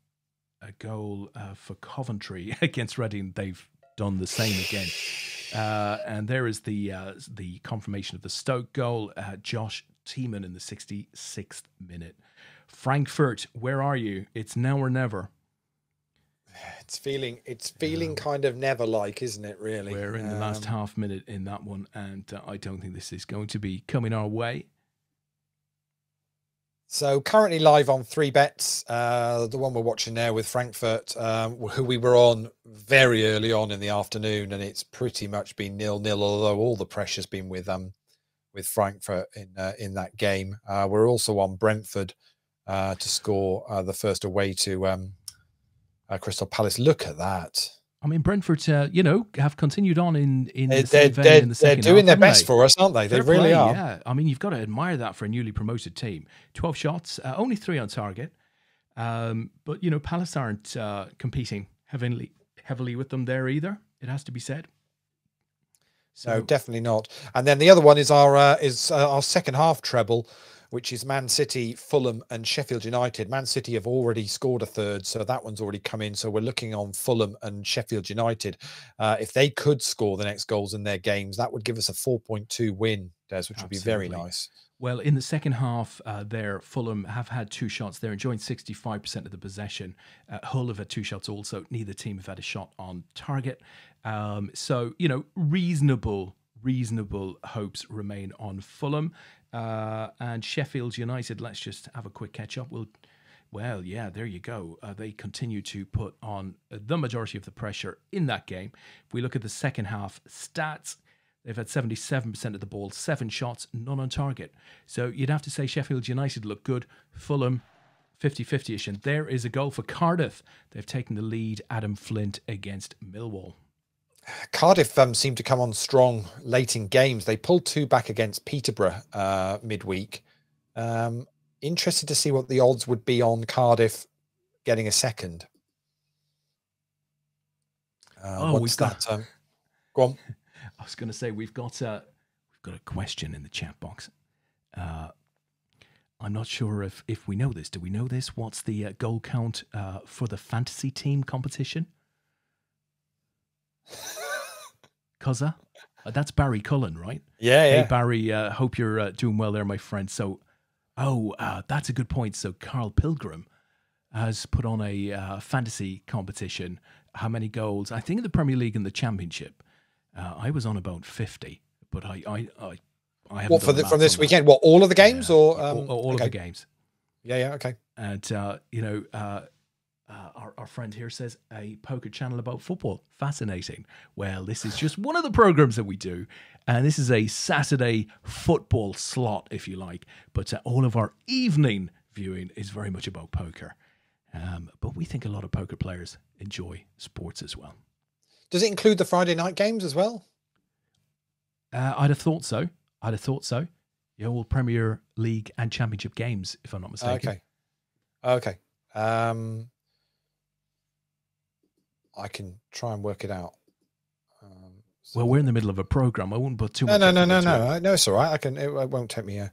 a goal for Coventry against Reading. They've done the same again. And there is the confirmation of the Stoke goal. Josh Tiemann in the 66th minute. Frankfurt, where are you? It's now or never. It's feeling kind of never like, isn't it, really? We're in the last half minute in that one, and I don't think this is going to be coming our way. So currently live on 3Bet, the one we're watching there with Frankfurt, who we were on very early on in the afternoon, and it's pretty much been 0-0, although all the pressure's been with Frankfurt in that game. We're also on Brentford to score the first away to Crystal Palace. Look at that. I mean, Brentford, have continued on in the they're second doing half, their best for us, aren't they? They really are. Yeah, I mean, you've got to admire that for a newly promoted team. 12 shots, only 3 on target. But Palace aren't competing heavily with them there either. It has to be said. So, no, definitely not. And then the other one is our second half treble, which is Man City, Fulham and Sheffield United. Man City have already scored a third, so that one's already come in. So we're looking on Fulham and Sheffield United. If they could score the next goals in their games, that would give us a 4.2 win, Des, which would be very nice. Well, in the second half there, Fulham have had 2 shots. They're enjoying 65% of the possession. Hull have had 2 shots also. Neither team have had a shot on target. So, reasonable hopes remain on Fulham. And Sheffield United, let's just have a quick catch up. Well, yeah, there you go. They continue to put on the majority of the pressure in that game. If we look at the second half stats, they've had 77% of the ball, 7 shots, none on target. So you'd have to say Sheffield United look good. Fulham, 50-50-ish. And there is a goal for Cardiff. They've taken the lead. Adam Flint against Millwall. Cardiff seemed to come on strong late in games. They pulled 2 back against Peterborough midweek. Interested to see what the odds would be on Cardiff getting a second. We've got. Go on. I was going to say we've got a question in the chat box. I'm not sure if we know this. Do we know this? What's the goal count for the fantasy team competition? Cuzza? That's Barry Cullen, right? Yeah. Hey, Barry, hope you're doing well there, my friend. So, that's a good point. So Carl Pilgrim has put on a fantasy competition. How many goals? I think in the Premier League and the Championship, I was on about 50, but I haven't. What from this weekend? What, all of the games or all of the games? Yeah, okay. And our friend here says a poker channel about football. Fascinating. Well, this is just one of the programs that we do. And this is a Saturday football slot, if you like. But all of our evening viewing is very much about poker. But we think a lot of poker players enjoy sports as well. Does it include the Friday night games as well? I'd have thought so. Yeah, all Premier League and Championship games, if I'm not mistaken. Okay. I can try and work it out. Well, we're in the middle of a program. I wouldn't put too much. No. No, it's all right. It won't take me a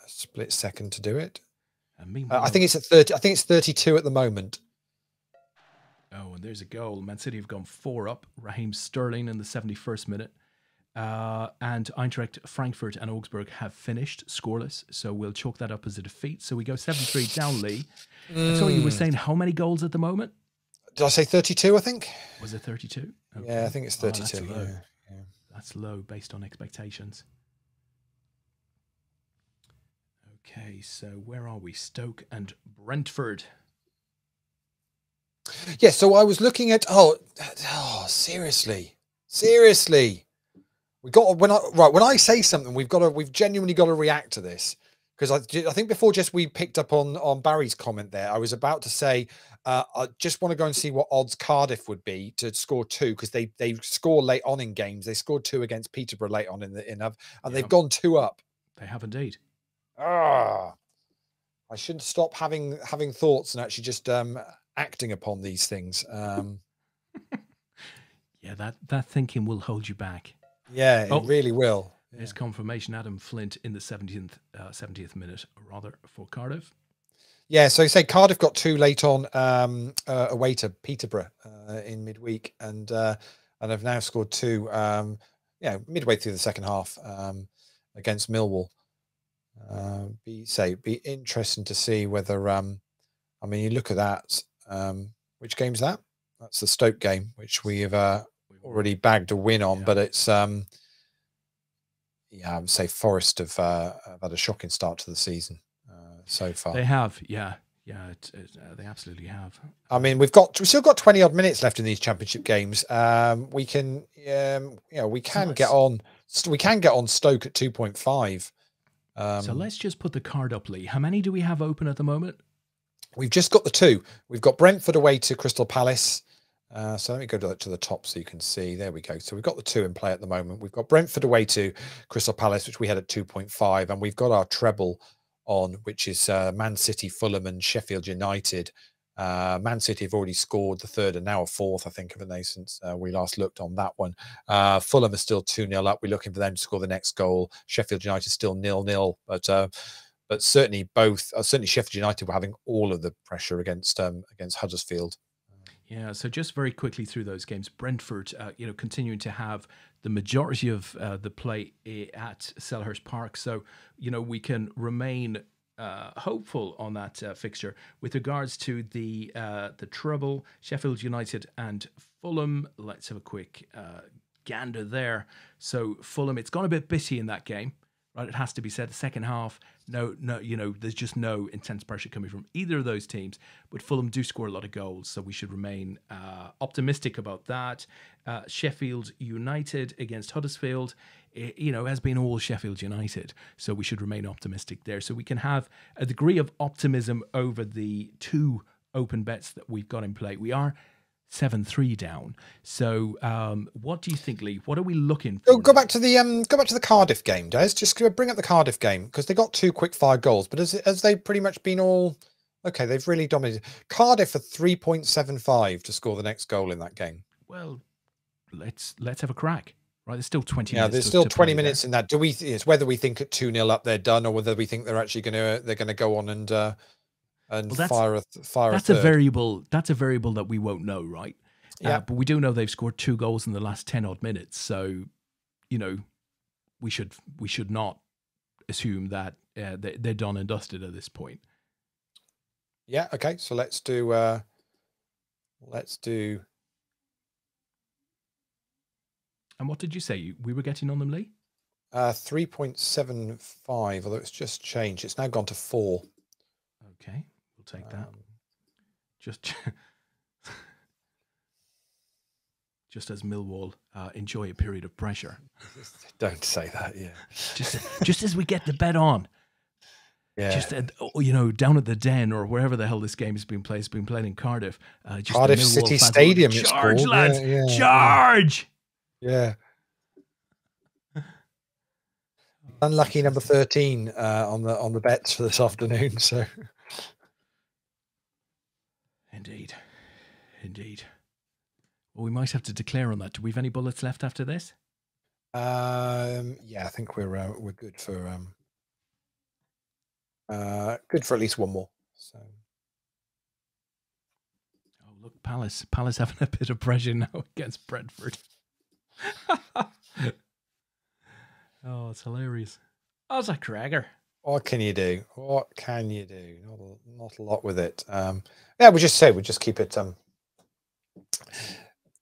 split second to do it. I think it's at 30. I think it's 32 at the moment. Oh, and there's a goal. Man City have gone 4 up. Raheem Sterling in the 71st minute. And Eintracht Frankfurt and Augsburg have finished scoreless. So we'll chalk that up as a defeat. So we go 7-3 down, Lee. So you were saying how many goals at the moment? Did I say 32, I think? Was it 32? Okay. Yeah, I think it's 32. That's low. Yeah. That's low based on expectations. Okay, so where are we? Stoke and Brentford. Yeah, so I was looking at seriously. When I say something, we've genuinely got to react to this. Because I think before we picked up on Barry's comment there, I was about to say I just want to go and see what odds Cardiff would be to score 2, because they score late on in games. They scored 2 against Peterborough late on and they've gone 2 up. They have indeed. I should stop having thoughts and actually just acting upon these things. Yeah, that thinking will hold you back. Yeah, it Oh, really will. there's confirmation. Adam Flint in the 70th minute, rather, for Cardiff. Yeah, so say Cardiff got 2 late on away to Peterborough in midweek, and have now scored 2. Midway through the second half against Millwall. Be interesting to see whether I mean, you look at that. Which game's that? That's the Stoke game, which we have already bagged a win on, but it's I would say Forest have had a shocking start to the season so far. They have, yeah, they absolutely have. I mean, we've still got 20 odd minutes left in these championship games. We can get on Stoke at 2.5. So let's just put the card up, Lee. How many do we have open at the moment? We've just got the 2. We've got Brentford away to Crystal Palace. So let me go to the top so you can see. There we go. So we've got the 2 in play at the moment. We've got Brentford away to Crystal Palace, which we had at 2.5. And we've got our treble on, which is Man City, Fulham and Sheffield United. Man City have already scored the 3rd and now a 4th, I think, haven't they, since we last looked on that one. Fulham are still 2-0 up. We're looking for them to score the next goal. Sheffield United still 0-0. But certainly certainly Sheffield United were having all of the pressure against Huddersfield. Yeah, so just very quickly through those games, Brentford, continuing to have the majority of the play at Selhurst Park. So, we can remain hopeful on that fixture. With regards to the treble, Sheffield United and Fulham, let's have a quick gander there. So Fulham, it's gone a bit bitty in that game. Right, it has to be said. The second half, no, there's just no intense pressure coming from either of those teams. But Fulham do score a lot of goals, so we should remain optimistic about that. Sheffield United against Huddersfield, has been all Sheffield United, so we should remain optimistic there. So we can have a degree of optimism over the 2 open bets that we've got in play. We are 7-3 down. So what do you think, Lee? What are we looking for? Go back to the Cardiff game, Des. Just bring up the Cardiff game, because they got 2 quick fire goals, but as they pretty much been all okay, they've really dominated. Cardiff are 3.75 to score the next goal in that game. Well, let's have a crack. Right, there's still 20 minutes. Yeah, there's still 20 minutes in that. It's whether we think at 2-0 up they're done, or whether we think they're actually going to go on and fire a that's third. A variable. That's a variable that we won't know, right? Yeah, but we do know they've scored 2 goals in the last 10 odd minutes. So, we should not assume that they're done and dusted at this point. Yeah. Okay. So let's do. And what did you say we were getting on them, Lee? 3.75. Although it's just changed. It's now gone to 4. Okay. Take that. Just as Millwall enjoy a period of pressure. Don't say that. Yeah. just as we get the bet on. Yeah. Just down at the Den or wherever the hell this game has been played. It's been played in Cardiff. Cardiff City Stadium. Charge, lads! Yeah. Charge! Yeah. Unlucky number 13 on the bets for this afternoon. So. Indeed. Well, we might have to declare on that. Do we have any bullets left after this? Yeah, I think we're good for at least one more. So. Oh, look, Palace having a bit of pressure now against Brentford. Oh, it's hilarious. Oh, it's a cracker. What can you do? Not a lot with it. Yeah, we just keep it.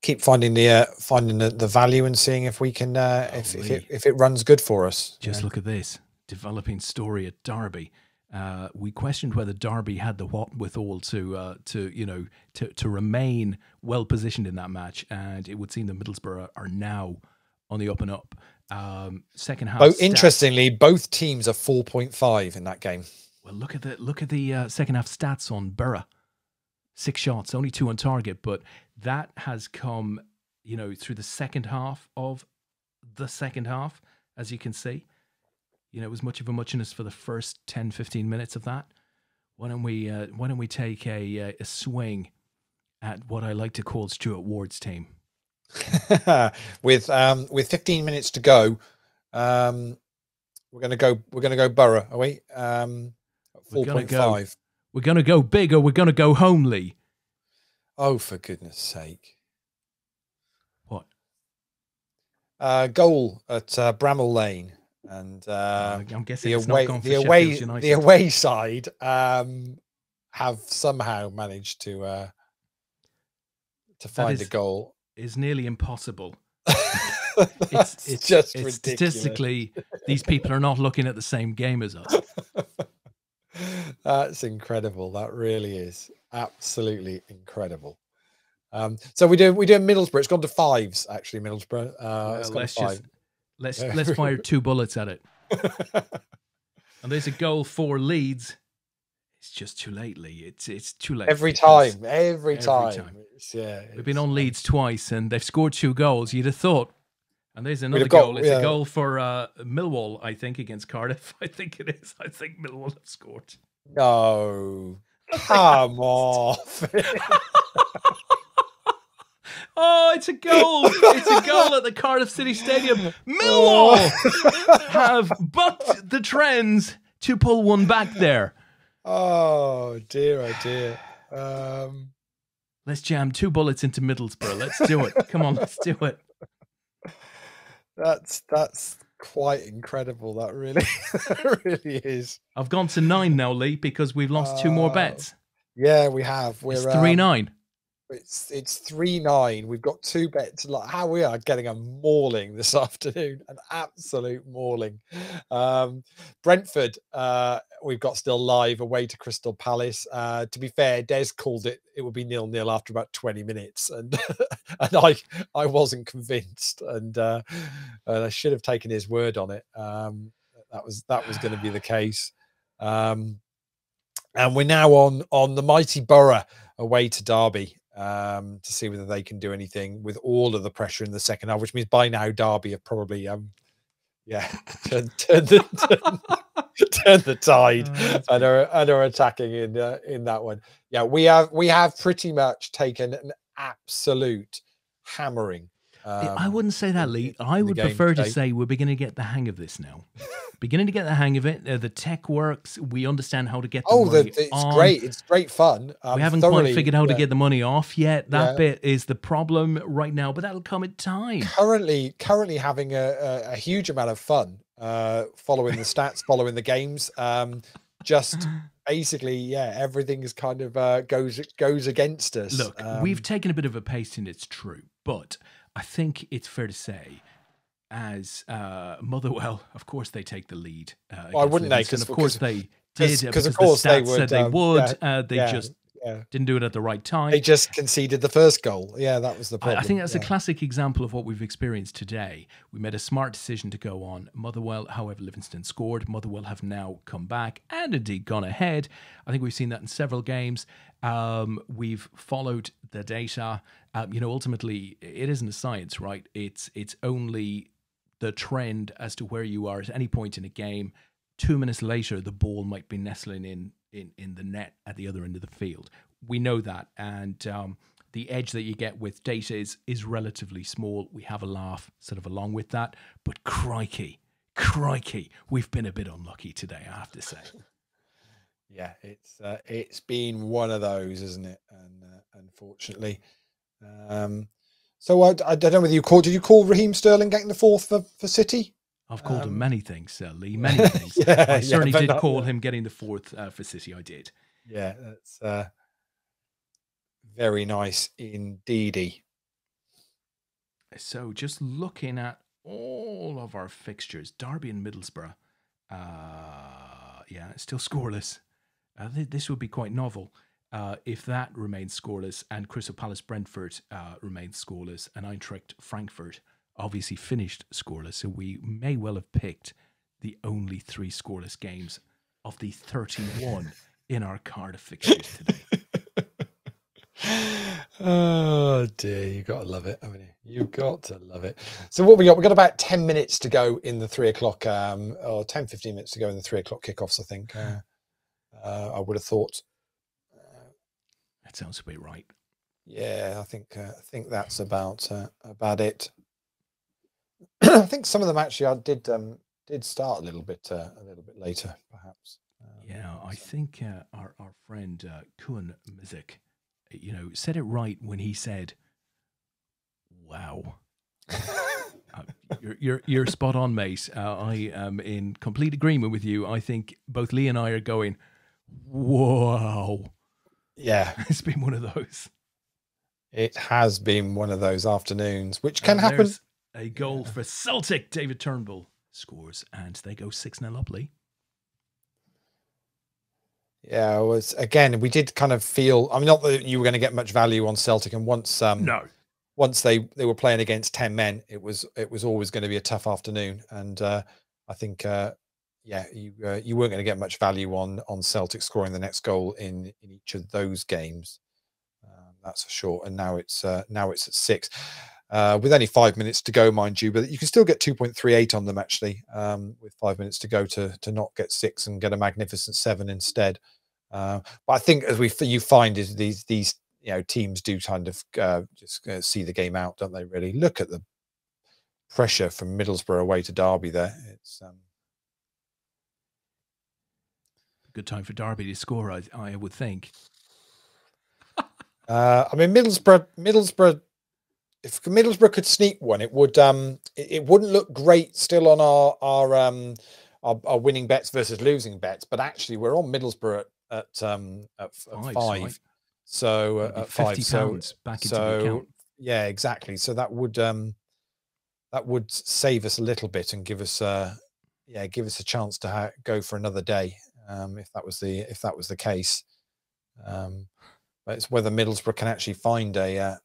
Keep finding the value and seeing if we can if it runs good for us. Just look at this developing story at Derby. We questioned whether Derby had the wherewithal to remain well positioned in that match, and it would seem that Middlesbrough are now on the up and up. Second half. Oh, interestingly, both teams are 4.5 in that game. Well, look at the second half stats on Borough. 6 shots, only 2 on target, but that has come, through the second half of the second half, as you can see. It was much of a muchness for the first 10, 15 minutes of that. Why don't we take a swing at what I like to call Stuart Ward's team? With 15 minutes to go, we're gonna go Borough, are we? 4.5. We're gonna go big, or we're gonna go homely. Oh, for goodness sake! What? Goal at Bramall Lane, and I'm guessing the away side have somehow managed to find a goal. Is nearly impossible. it's just ridiculous. Statistically, these people are not looking at the same game as us. That's incredible. That really is absolutely incredible. So we do Middlesbrough. It's gone to 5s actually. Middlesbrough. Let's fire 2 bullets at it. And there's a goal for Leeds. It's just too late, Lee. It's too late. Every time. We've been on Leeds twice, and they've scored 2 goals. You'd have thought. And there's another goal. It's a goal for Millwall, I think, against Cardiff. I think it is. I think Millwall have scored. No. Come off. Oh, it's a goal. It's a goal at the Cardiff City Stadium. Millwall have bucked the trends to pull one back there. Oh dear, Let's jam 2 bullets into Middlesbrough. Let's do it. Come on, let's do it. That's quite incredible. That really is. I've gone to 9 now, Lee, because we've lost 2 more bets. Yeah, we have. It's 3-9. It's 3-9. We've got 2 bets. Like how we are getting a mauling this afternoon, an absolute mauling. Brentford, we've got still live away to Crystal Palace. To be fair, Des called it would be 0-0 after about 20 minutes, and and I wasn't convinced, and I should have taken his word on it. That was going to be the case. And we're now on the mighty Borough away to Derby. To see whether they can do anything with all of the pressure in the second half, which means by now Derby have probably turned the tide and are attacking in that one. Yeah, we have pretty much taken an absolute hammering. I wouldn't say that, Lee. I would prefer to say we're beginning to get the hang of this now. Beginning to get the hang of it. The tech works. We understand how to get the money on. Great. It's great fun. We haven't quite figured out how to get the money off yet. That bit is the problem right now, but that'll come in time. Currently having a huge amount of fun following the stats, following the games. Just basically, everything is kind of goes against us. Look, we've taken a bit of a pacing, it's true, but I think it's fair to say, as Motherwell, of course they take the lead. Why wouldn't they? Because of course they did. Because of course the stats said they would. They just didn't do it at the right time. They just conceded the first goal. Yeah, that was the problem. I think that's a classic example of what we've experienced today. We made a smart decision to go on. Motherwell, however, Livingston scored. Motherwell have now come back and indeed gone ahead. I think we've seen that in several games. We've followed the data. Ultimately, it isn't a science, right? It's only the trend as to where you are at any point in a game. 2 minutes later, the ball might be nestling in the net at the other end of the field. We know that, and the edge that you get with data is relatively small. We have a laugh sort of along with that, but crikey, we've been a bit unlucky today, I have to say. Yeah, it's been one of those, isn't it? And unfortunately, so I don't know whether did you call Raheem Sterling getting the 4th for City? I've called him many things, Lee, many things. I certainly did call him getting the 4th for City. I did. Yeah, that's very nice indeedy. So just looking at all of our fixtures, Derby and Middlesbrough, still scoreless. This would be quite novel if that remains scoreless, and Crystal Palace Brentford remains scoreless, and Eintracht Frankfurt obviously finished scoreless. So we may well have picked the only 3 scoreless games of the 31 in our Cardiff fixtures today. Oh dear, you got to love it, haven't you? You've got to love it. So what we got? We've got about 10 minutes to go in the 3 o'clock, or 10, 15 minutes to go in the 3 o'clock kickoffs, I think. I would have thought. That sounds about right. Yeah, I think that's about it. I think some of them actually I did start a little bit later, perhaps. Yeah, I think our friend Kuhn Mizik, said it right when he said, "Wow." Uh, you're spot on, mate. I am in complete agreement with you. I think both Lee and I are going, "Whoa." Yeah, It's been one of those. it has been one of those afternoons, which can happen. There's a goal for Celtic. David Turnbull scores, and they go 6-0 up, Lee. Yeah, it was, again, we did kind of feel, I mean, not that you were going to get much value on Celtic, and once they were playing against 10 men, it was always going to be a tough afternoon. And I think you weren't going to get much value on Celtic scoring the next goal in each of those games. That's for sure. And now it's at 6 with only 5 minutes to go, mind you, but you can still get 2.38 on them actually, with 5 minutes to go to not get 6 and get a magnificent 7 instead. But I think as you find is these teams do kind of just see the game out, don't they? Really look at the pressure from Middlesbrough away to Derby. There, it's good time for Derby to score, I would think. I mean, Middlesbrough. If Middlesbrough could sneak one, it wouldn't look great still on our winning bets versus losing bets. But actually, we're on Middlesbrough at 5. So at £50 back into the account. Yeah, exactly. So that would save us a little bit and give us a chance to go for another day, if that was the case. But it's whether Middlesbrough can actually find a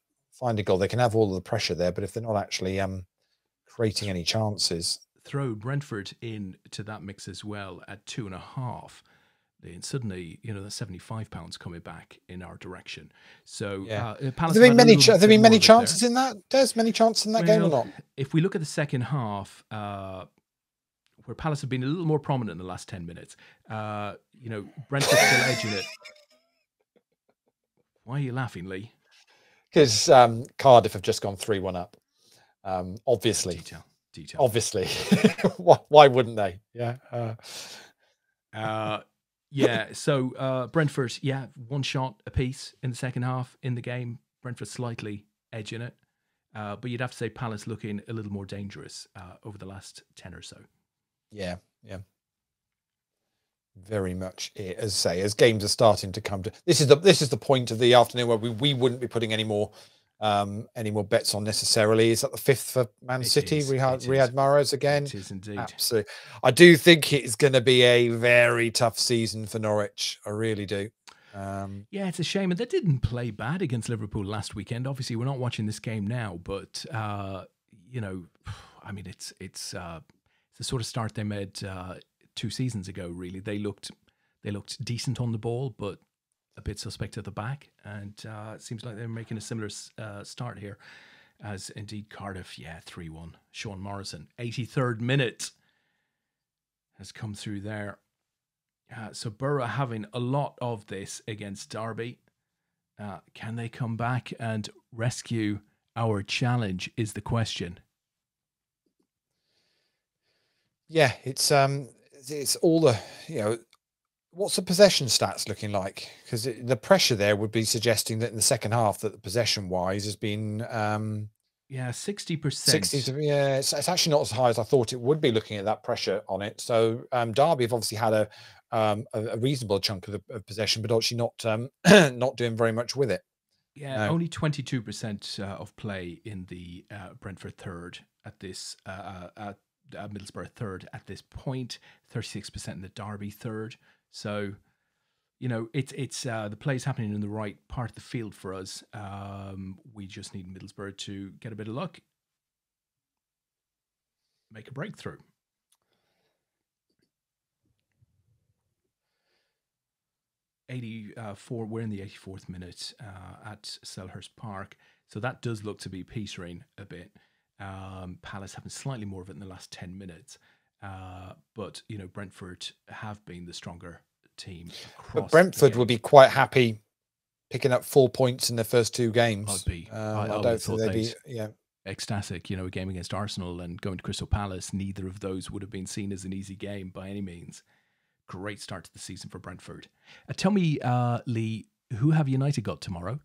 goal. They can have all of the pressure there, but if they're not actually creating any chances. Throw Brentford into that mix as well at 2.5. Then suddenly, that's £75 coming back in our direction. So, have there been many chances in that? There's many chances in that game or not? If we look at the second half, where Palace have been a little more prominent in the last 10 minutes, Brentford still edging it. Why are you laughing, Lee? Because Cardiff have just gone 3-1 up. Obviously. Detail. Obviously. Why wouldn't they? Yeah. So Brentford, one shot apiece in the second half in the game. Brentford slightly edging it. But you'd have to say Palace looking a little more dangerous over the last 10 or so. Yeah. Very much it. As I say, as games are starting to come to this is the point of the afternoon where we wouldn't be putting any more bets on necessarily. Is that the 5th for Man City? Riyad Mahrez again. It is indeed. Absolutely. I do think it's going to be a very tough season for Norwich. I really do. It's a shame, and they didn't play bad against Liverpool last weekend. Obviously, we're not watching this game now, but I mean, it's the sort of start they made 2 seasons ago. Really, they looked decent on the ball, but a bit suspect at the back, and it seems like they're making a similar start here, as indeed Cardiff. 3-1. Sean Morrison, 83rd minute, has come through there. So Borough having a lot of this against Derby. Can they come back and rescue our challenge is the question. Yeah, it's all the, what's the possession stats looking like? Because the pressure there would be suggesting that in the second half that the possession wise has been 60%. 60. It's actually not as high as I thought it would be looking at that pressure on it. So Derby have obviously had a reasonable chunk of possession, but actually not doing very much with it. Only 22% of play in the Brentford third at this at Middlesbrough third at this point, 36% in the Derby third. So, it's the play's happening in the right part of the field for us. We just need Middlesbrough to get a bit of luck, make a breakthrough. We're in the 84th minute at Selhurst Park, so that does look to be petering a bit. Palace having slightly more of it in the last 10 minutes. But, Brentford have been the stronger team But across Brentford the would be game. quite happy picking up 4 points in their first 2 I'd games. be, I I would don't have think thought they'd they'd be, yeah. ecstatic. You know, a game against Arsenal and going to Crystal Palace, neither of those would have been seen as an easy game by any means. Great start to the season for Brentford. Tell me, Lee, who have United got tomorrow?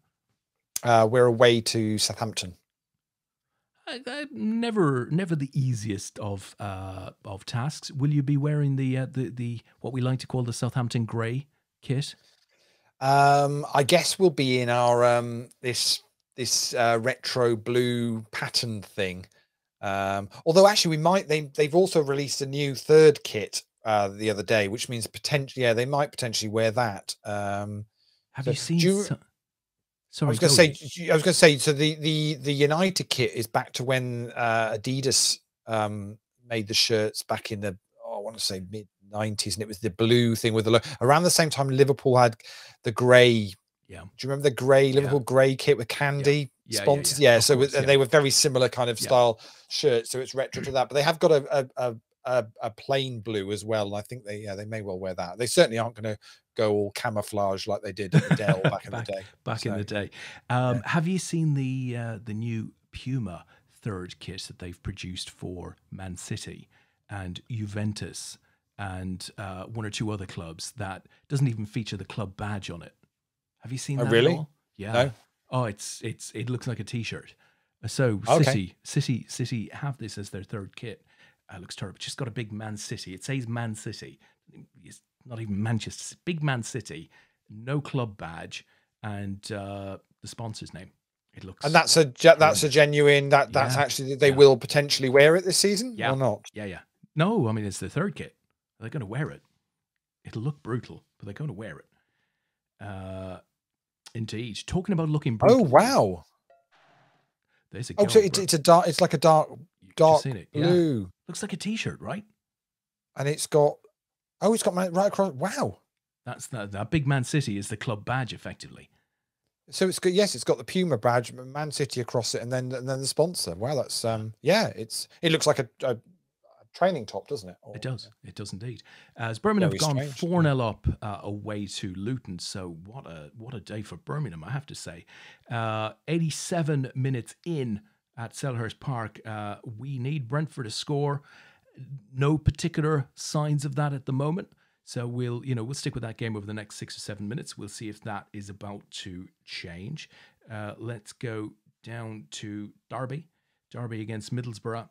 We're away to Southampton. Never the easiest of tasks. Will you be wearing the what we like to call the Southampton grey kit? I guess we'll be in our this retro blue pattern thing. Although actually they've also released a new third kit the other day, which means potentially, yeah, they might potentially wear that. Have So you seen? do you, I Sorry, was going go. to say, so the United kit is back to when Adidas made the shirts back in the, I want to say mid-90s, and it was the blue thing with the around the same time Liverpool had the grey. Yeah. Do you remember the grey Liverpool grey kit with candy sponsors? Yeah. So course, they were very similar kind of style shirts. So it's retro to that, but they have got a plain blue as well. And I think they may well wear that. They certainly aren't going to go all camouflage like they did at the Dell back in the day. In the day. Have you seen the new Puma third kit that they've produced for Man City and Juventus and one or two other clubs that doesn't even feature the club badge on it? Have you seen that really? at all? Yeah. No. Oh, it looks like a T-shirt. So City have this as their third kit. Looks terrible. It's just got a big Man City. It says Man City. It's not even Manchester. It's big Man City. No club badge and the sponsor's name. It looks. And that's a genuine. That's actually they will potentially wear it this season or not? Yeah. No, I mean it's the third kit. They're going to wear it. It'll look brutal, but they're going to wear it. Indeed. Talking about looking brutal. Oh wow! There's a. So it's a dark. It's like a dark blue. Yeah. Looks like a T-shirt, right? And it's got. Oh, it's got right across. Wow. That's that big Man City is the club badge, effectively. So it's got it's got the Puma badge, Man City across it, and then the sponsor. Wow, that's it looks like a training top, doesn't it? It does. It does indeed. As Birmingham have gone 4-0 up away to Luton. So what a day for Birmingham, I have to say. 87 minutes in at Selhurst Park. We need Brentford to score. No particular signs of that at the moment. So we'll stick with that game over the next 6 or 7 minutes. We'll see if that is about to change. Let's go down to Derby. Derby against Middlesbrough.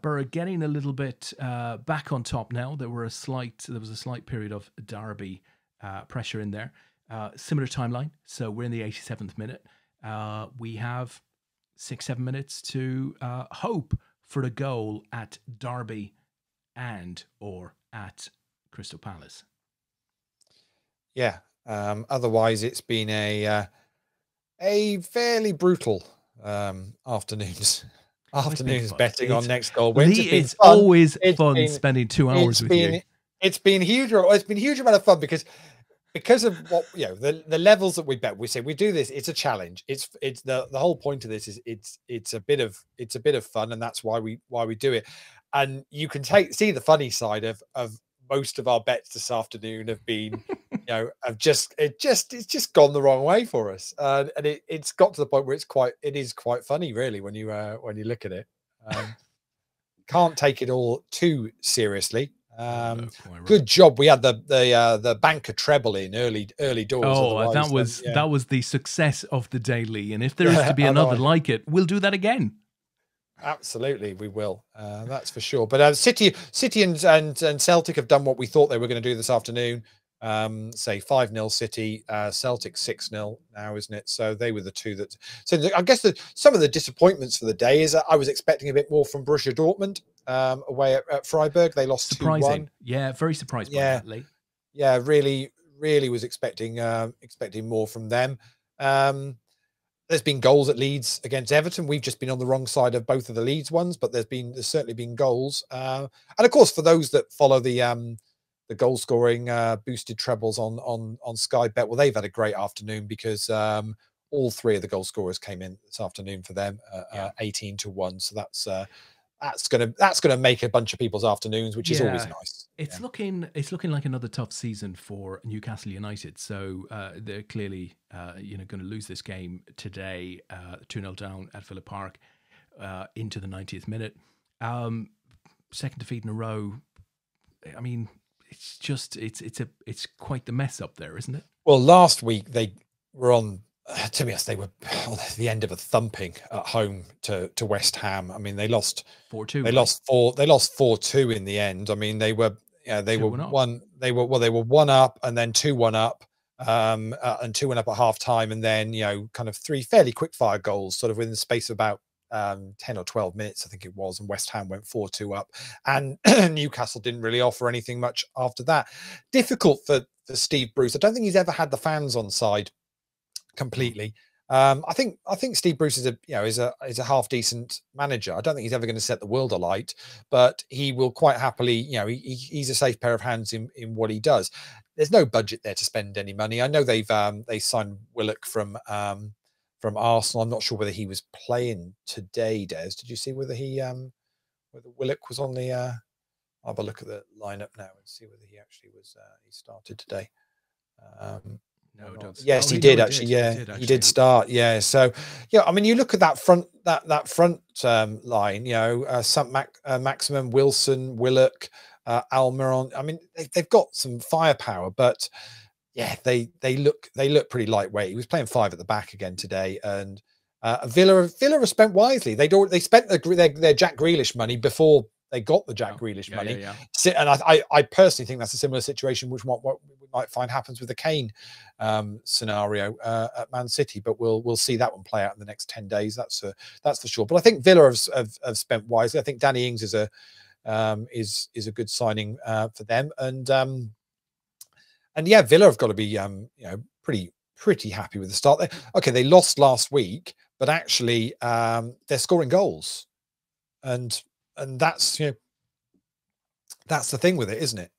Borough getting a little bit back on top now. There was a slight period of Derby pressure in there. Similar timeline. So we're in the 87th minute. We have 6-7 minutes to hope for a goal at Derby and or at Crystal Palace. Yeah. Otherwise, it's been a fairly brutal afternoons betting on next goal wins. It's always fun spending 2 hours with you. It's been huge. It's been a huge amount of fun because of what the levels that we bet. We say we do this. It's a challenge. It's the whole point of this is it's a bit of fun, and that's why we do it. And you can see the funny side of most of our bets this afternoon have been, it's just gone the wrong way for us, and it's got to the point where it is quite funny, really, when you look at it. Can't take it all too seriously. Good job we had the banker treble in early doors. Oh, that was the success of the daily, and if there is to be another like it, we'll do that again. Absolutely, we will. That's for sure. But City and Celtic have done what we thought they were going to do this afternoon. Say 5-0 City, Celtic 6-0 now, isn't it? So they were the two that. So I guess some of the disappointments for the day is I was expecting a bit more from Borussia Dortmund away at Freiburg. They lost 2-1. Yeah, very surprised by that, Lee. Yeah, really was expecting more from them. There's been goals at Leeds against Everton. We've just been on the wrong side of both of the Leeds ones, but there's certainly been goals. And of course, for those that follow the goal scoring boosted trebles on Sky Bet, well, they've had a great afternoon because all three of the goal scorers came in this afternoon for them, 18-1. So that's gonna make a bunch of people's afternoons, which is always nice. It's looking like another tough season for Newcastle United. So they're clearly going to lose this game today, 2-0 down at Villa Park into the 90th minute. Second defeat in a row. I mean, it's quite the mess up there, isn't it? Well, last week they were on. To be honest, they were on the end of a thumping at home to West Ham. I mean, they lost 4-2. They lost 4-2 in the end. I mean, they were one up and then 2-1 up, and 2-1 up at half time, and then kind of 3 fairly quick fire goals, sort of within the space of about 10 or 12 minutes, I think it was, and West Ham went 4-2 up, and Newcastle didn't really offer anything much after that. Difficult for Steve Bruce. I don't think he's ever had the fans on side completely. I think Steve Bruce is a half decent manager. I don't think he's ever going to set the world alight, but he will quite happily, he's a safe pair of hands in what he does. There's no budget there to spend any money. I know they signed Willock from Arsenal. I'm not sure whether he was playing today, Des. Did you see whether whether Willock was on the I'll have a look at the lineup now and see whether he actually was he started today. No, don't. Yes, he did actually. He did start. Yeah, so I mean, you look at that front line. Maximum, Wilson, Willock, Almiron. I mean, they've got some firepower, but yeah, they look pretty lightweight. He was playing 5 at the back again today, and Villa have spent wisely. They spent their Jack Grealish money before they got the Jack Grealish money. Yeah. And I personally think that's a similar situation, which what we might find happens with the Kane scenario at Man City. But we'll see that one play out in the next 10 days. That's for sure. But I think Villa have spent wisely. I think Danny Ings is a good signing for them. And yeah, Villa have got to be pretty happy with the start. Okay, they lost last week, but actually they're scoring goals, and that's that's the thing with it, isn't it?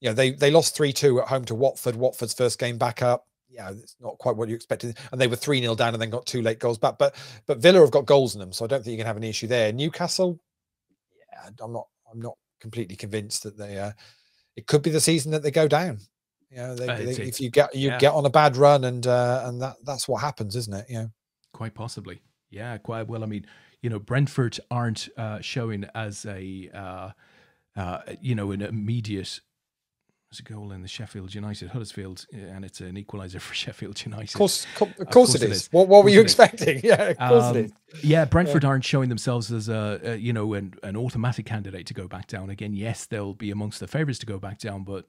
They lost 3-2 at home to Watford. Watford's first game back up. Yeah, it's not quite what you expected, and they were 3-0 down and then got 2 late goals back. But Villa have got goals in them, so I don't think you can have any issue there. Newcastle, yeah, I'm not completely convinced that they. It could be the season that they go down. If you get on a bad run, and that's what happens, isn't it? Quite possibly. Yeah, quite well. I mean, Brentford aren't showing as an immediate. There's a goal in the Sheffield United Huddersfield, and it's an equaliser for Sheffield United. Of course it is. What were you expecting? Yeah, of course it is. Yeah, Brentford aren't showing themselves as an automatic candidate to go back down again. Yes, they'll be amongst the favourites to go back down, but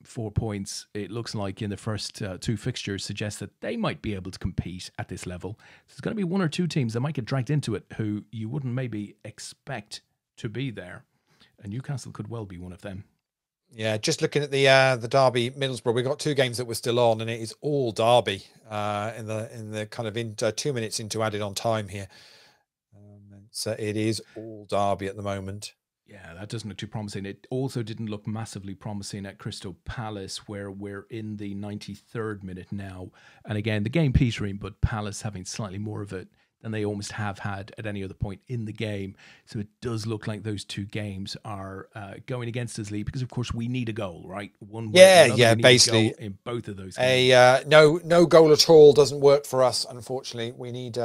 4 points, it looks like in the first 2 fixtures suggests that they might be able to compete at this level. So there's going to be 1 or 2 teams that might get dragged into it who you wouldn't maybe expect to be there, and Newcastle could well be one of them. Yeah, just looking at the Derby Middlesbrough, we've got 2 games that we're still on, and it is all Derby in the kind of 2 minutes into added on time here. So it is all Derby at the moment. Yeah, that doesn't look too promising. It also didn't look massively promising at Crystal Palace, where we're in the 93rd minute now. And again, the game petering, but Palace having slightly more of it than they almost have had at any other point in the game. So it does look like those 2 games are going against us, Lee, because of course we need a goal, right? Basically in both of those games. No goal at all doesn't work for us, unfortunately. We need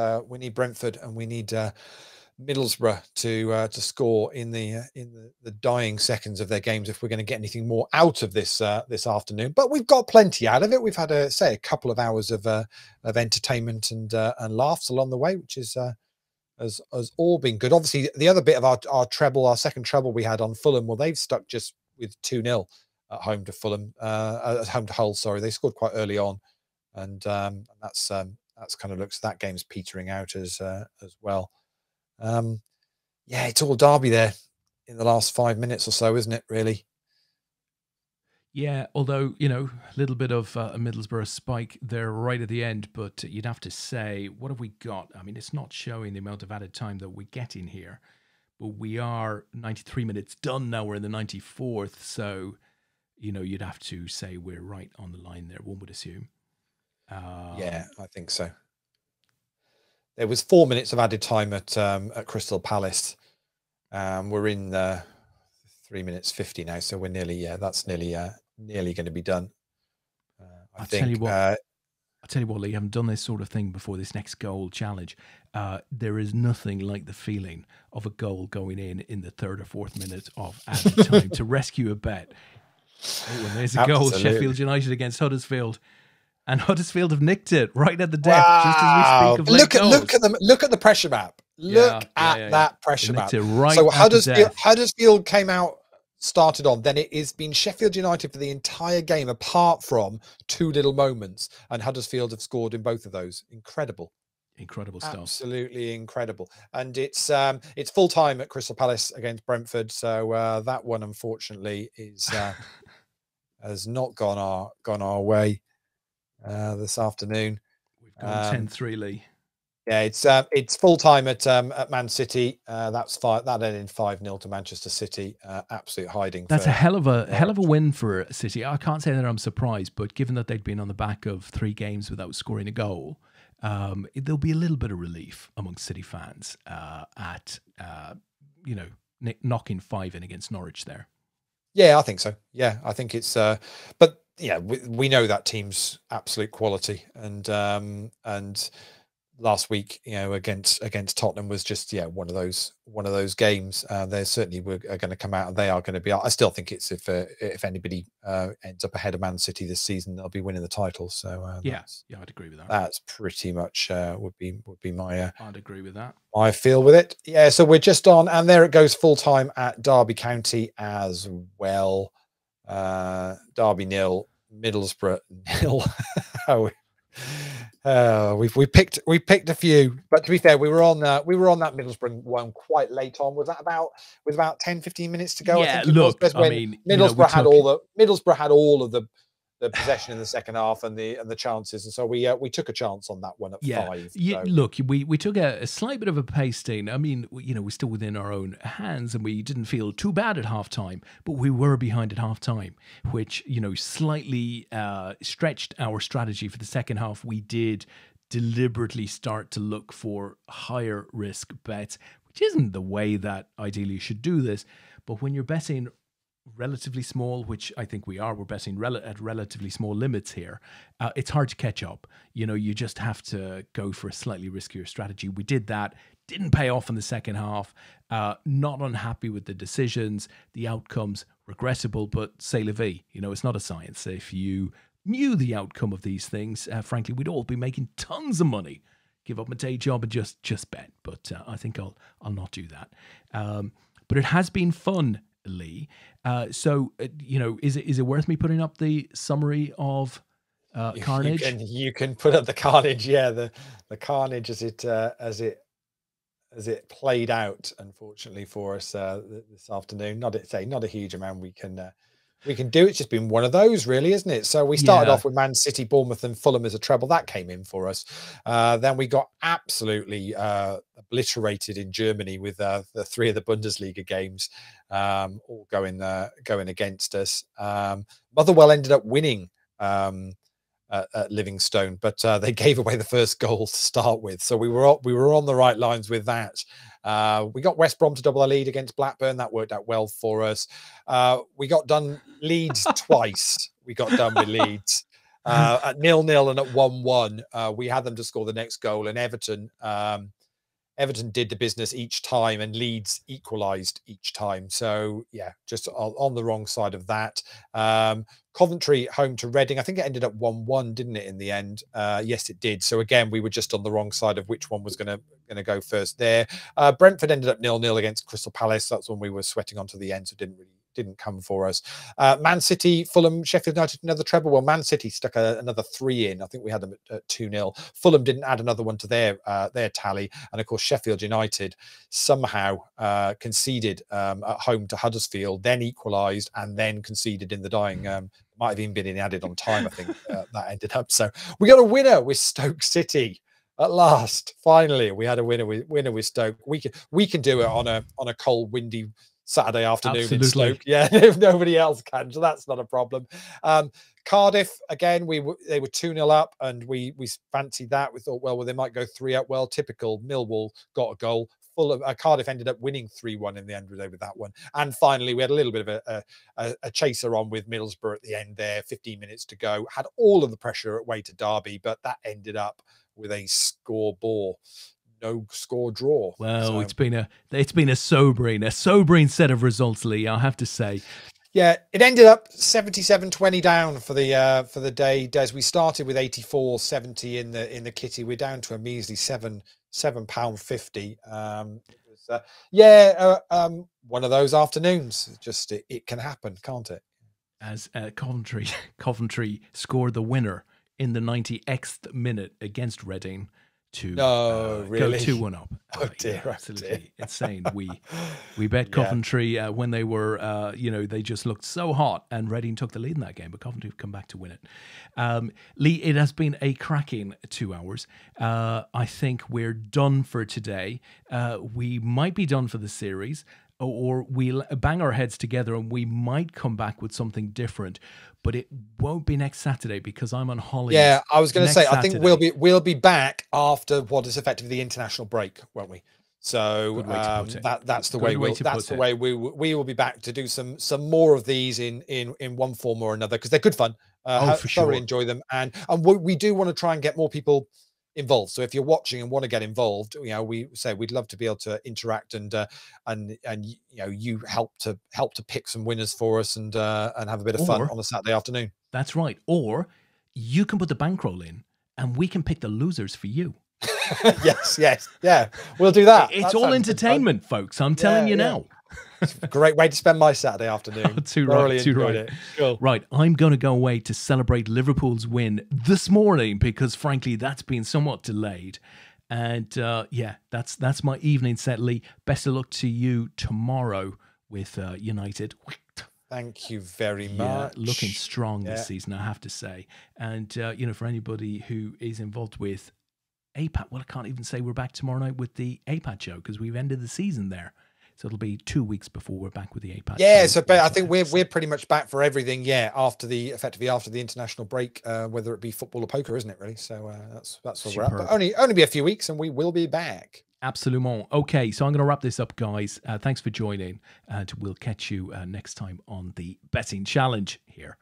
Brentford, and we need Middlesbrough to score in the dying seconds of their games if we're going to get anything more out of this afternoon. But we've got plenty out of it. We've had a couple of hours of entertainment and laughs along the way, which has all been good. Obviously, the other bit of our second treble we had on Fulham, well, they've stuck just with 2-0 at home to Fulham, at home to Hull. Sorry, they scored quite early on, and that's kind of looks that game's petering out as well. It's all Derby there in the last 5 minutes or so, isn't it, really? Yeah, although, a little bit of a Middlesbrough spike there right at the end, but you'd have to say, what have we got? I mean, it's not showing the amount of added time that we get in here, but we are 93 minutes done now. We're in the 94th, so, you'd have to say we're right on the line there, one would assume. Yeah, I think so. There was 4 minutes of added time at Crystal Palace. We're in 3 minutes 50 now, so we're nearly, that's nearly going to be done. I I'll think. tell you what. I'll tell you what, Lee, I haven't done this sort of thing before, this next goal challenge. There is nothing like the feeling of a goal going in the 3rd or 4th minute of added time to rescue a bet. Oh, and there's a goal, Sheffield United against Huddersfield. And Huddersfield have nicked it right at the death, just as we speak of late goals. Look at the pressure map. Look at that pressure map. Right, so Huddersfield came out, started on. Then it has been Sheffield United for the entire game, apart from 2 little moments. And Huddersfield have scored in both of those. Incredible stuff. Absolutely incredible. And it's full time at Crystal Palace against Brentford. So that one, unfortunately, is has not gone our way this afternoon. We've gone 10-3, Lee. Yeah, it's full time at Man City. That ended 5-0 to Manchester City. Absolute hiding. That's a hell of a win for City. I can't say that I'm surprised, but given that they'd been on the back of 3 games without scoring a goal, there'll be a little bit of relief amongst City fans at knocking 5 in against Norwich there. Yeah, I think so. Yeah, I think it's. But yeah, we know that team's absolute quality, and last week, against Tottenham was just one of those games. They certainly are going to come out, and they are going to be. I still think it's if anybody ends up ahead of Man City this season, they'll be winning the title. So I'd agree with that. That's pretty much would be my. I'd agree with that. I feel with it. Yeah. So we're just on, and there it goes, full time at Derby County as well. Derby 0, Middlesbrough 0. We picked a few, but to be fair, we were on that Middlesbrough one quite late on. Was that about 10-15 minutes to go? Yeah, I think look, I mean, Middlesbrough had all of the possession in the second half and the chances, and so we took a chance on that one at 5. Yeah, so. Look, we took a slight bit of a pasting. I mean, we're still within our own hands, and we didn't feel too bad at halftime, but we were behind at halftime, which slightly stretched our strategy for the second half. We did deliberately start to look for higher risk bets, which isn't the way that ideally you should do this, but when you're betting relatively small, which I think we're betting at relatively small limits here, it's hard to catch up. You just have to go for a slightly riskier strategy. We did that, didn't pay off in the second half. Not unhappy with the decisions, the outcomes, regrettable, but c'est la vie. It's not a science. If you knew the outcome of these things, frankly, we'd all be making tons of money. Give up my day job and just bet. But I think I'll not do that. But it has been fun, Lee. So is it worth me putting up the summary of Carnage? You can put up the Carnage. Yeah, the Carnage as it played out, unfortunately for us this afternoon. Not a huge amount we can do. It's just been one of those, really, isn't it? So we started off with Man City, Bournemouth, and Fulham as a treble. That came in for us. Then we got absolutely obliterated in Germany with the 3 of the Bundesliga games all going against us. Motherwell ended up winning at Livingstone, but they gave away the first goal to start with. So we were on the right lines with that. We got West Brom to double our lead against Blackburn. That worked out well for us. We got done Leeds twice. We got done with Leeds at 0-0 and at 1-1. We had them to score the next goal, and Everton did the business each time, and Leeds equalised each time. So yeah, just on the wrong side of that. Coventry home to Reading. I think it ended up 1-1, didn't it, in the end? Yes, it did. So again, we were just on the wrong side of which one was going to go first there. Brentford ended up 0-0 against Crystal Palace. That's when we were sweating on to the end, so didn't come for us. Man City, Fulham, Sheffield United, another treble. Well, Man City stuck another 3 in. I think we had them at 2-0. Fulham didn't add another one to their tally. And of course, Sheffield United somehow conceded at home to Huddersfield, then equalised, and then conceded in the dying. Might have even been added on time, I think, that ended up. So we got a winner with Stoke City. At last, finally, we had a winner with Stoke. We can do it on a cold, windy Saturday afternoon. Absolutely. In Stoke. Yeah, if nobody else can, so that's not a problem. Cardiff, again, they were 2-0 up, and we fancied that. We thought, well, they might go 3 up. Well, typical Millwall got a goal, Cardiff ended up winning 3-1 in the end with that one. And finally, we had a little bit of a chaser on with Middlesbrough at the end there. 15 minutes to go. Had all of the pressure away to Derby, but that ended up with a no score draw. Well, so it's been a sobering set of results, Lee, I have to say. Yeah, it ended up 77-20 down for the day. Des, we started with 84.70 in the kitty. We're down to a measly £7.50. One of those afternoons. Just it can happen, can't it? As Coventry scored the winner in the 90th minute against Reading to really? go 2-1 up. Oh dear, absolutely insane. We bet Coventry when they were, they just looked so hot, and Reading took the lead in that game, but Coventry have come back to win it. Lee, it has been a cracking 2 hours. I think we're done for today. We might be done for the series, or we'll bang our heads together and we might come back with something different, but it won't be next Saturday because I'm on holiday. Yeah, I was going to say, Saturday. I think we'll be back after what is effectively the international break, won't we? So that's the way we will be back to do some more of these in one form or another, because they're good fun. For sure. Thoroughly enjoy them, and we do want to try and get more people involved. So if you're watching and want to get involved, we say we'd love to be able to interact and you help to pick some winners for us and have a bit of fun on a Saturday afternoon. That's right. Or you can put the bankroll in and we can pick the losers for you. yes, yeah, we'll do that. It's all entertainment, folks. I'm telling you now. It's a great way to spend my Saturday afternoon. Too right. Cool. Right, I'm going to go away to celebrate Liverpool's win this morning because, frankly, that's been somewhat delayed. And that's my evening set, Lee. Best of luck to you tomorrow with United. Thank you very much. Looking strong this season, I have to say. And for anybody who is involved with APAT, well, I can't even say we're back tomorrow night with the APAT show because we've ended the season there. So it'll be 2 weeks before we're back with the APAT. Yeah, so I think we're pretty much back for everything. Yeah, after the international break, whether it be football or poker, isn't it? Really. So that's where we're at. But only be a few weeks, and we will be back. Absolument. Okay, so I'm going to wrap this up, guys. Thanks for joining, and we'll catch you next time on the betting challenge here.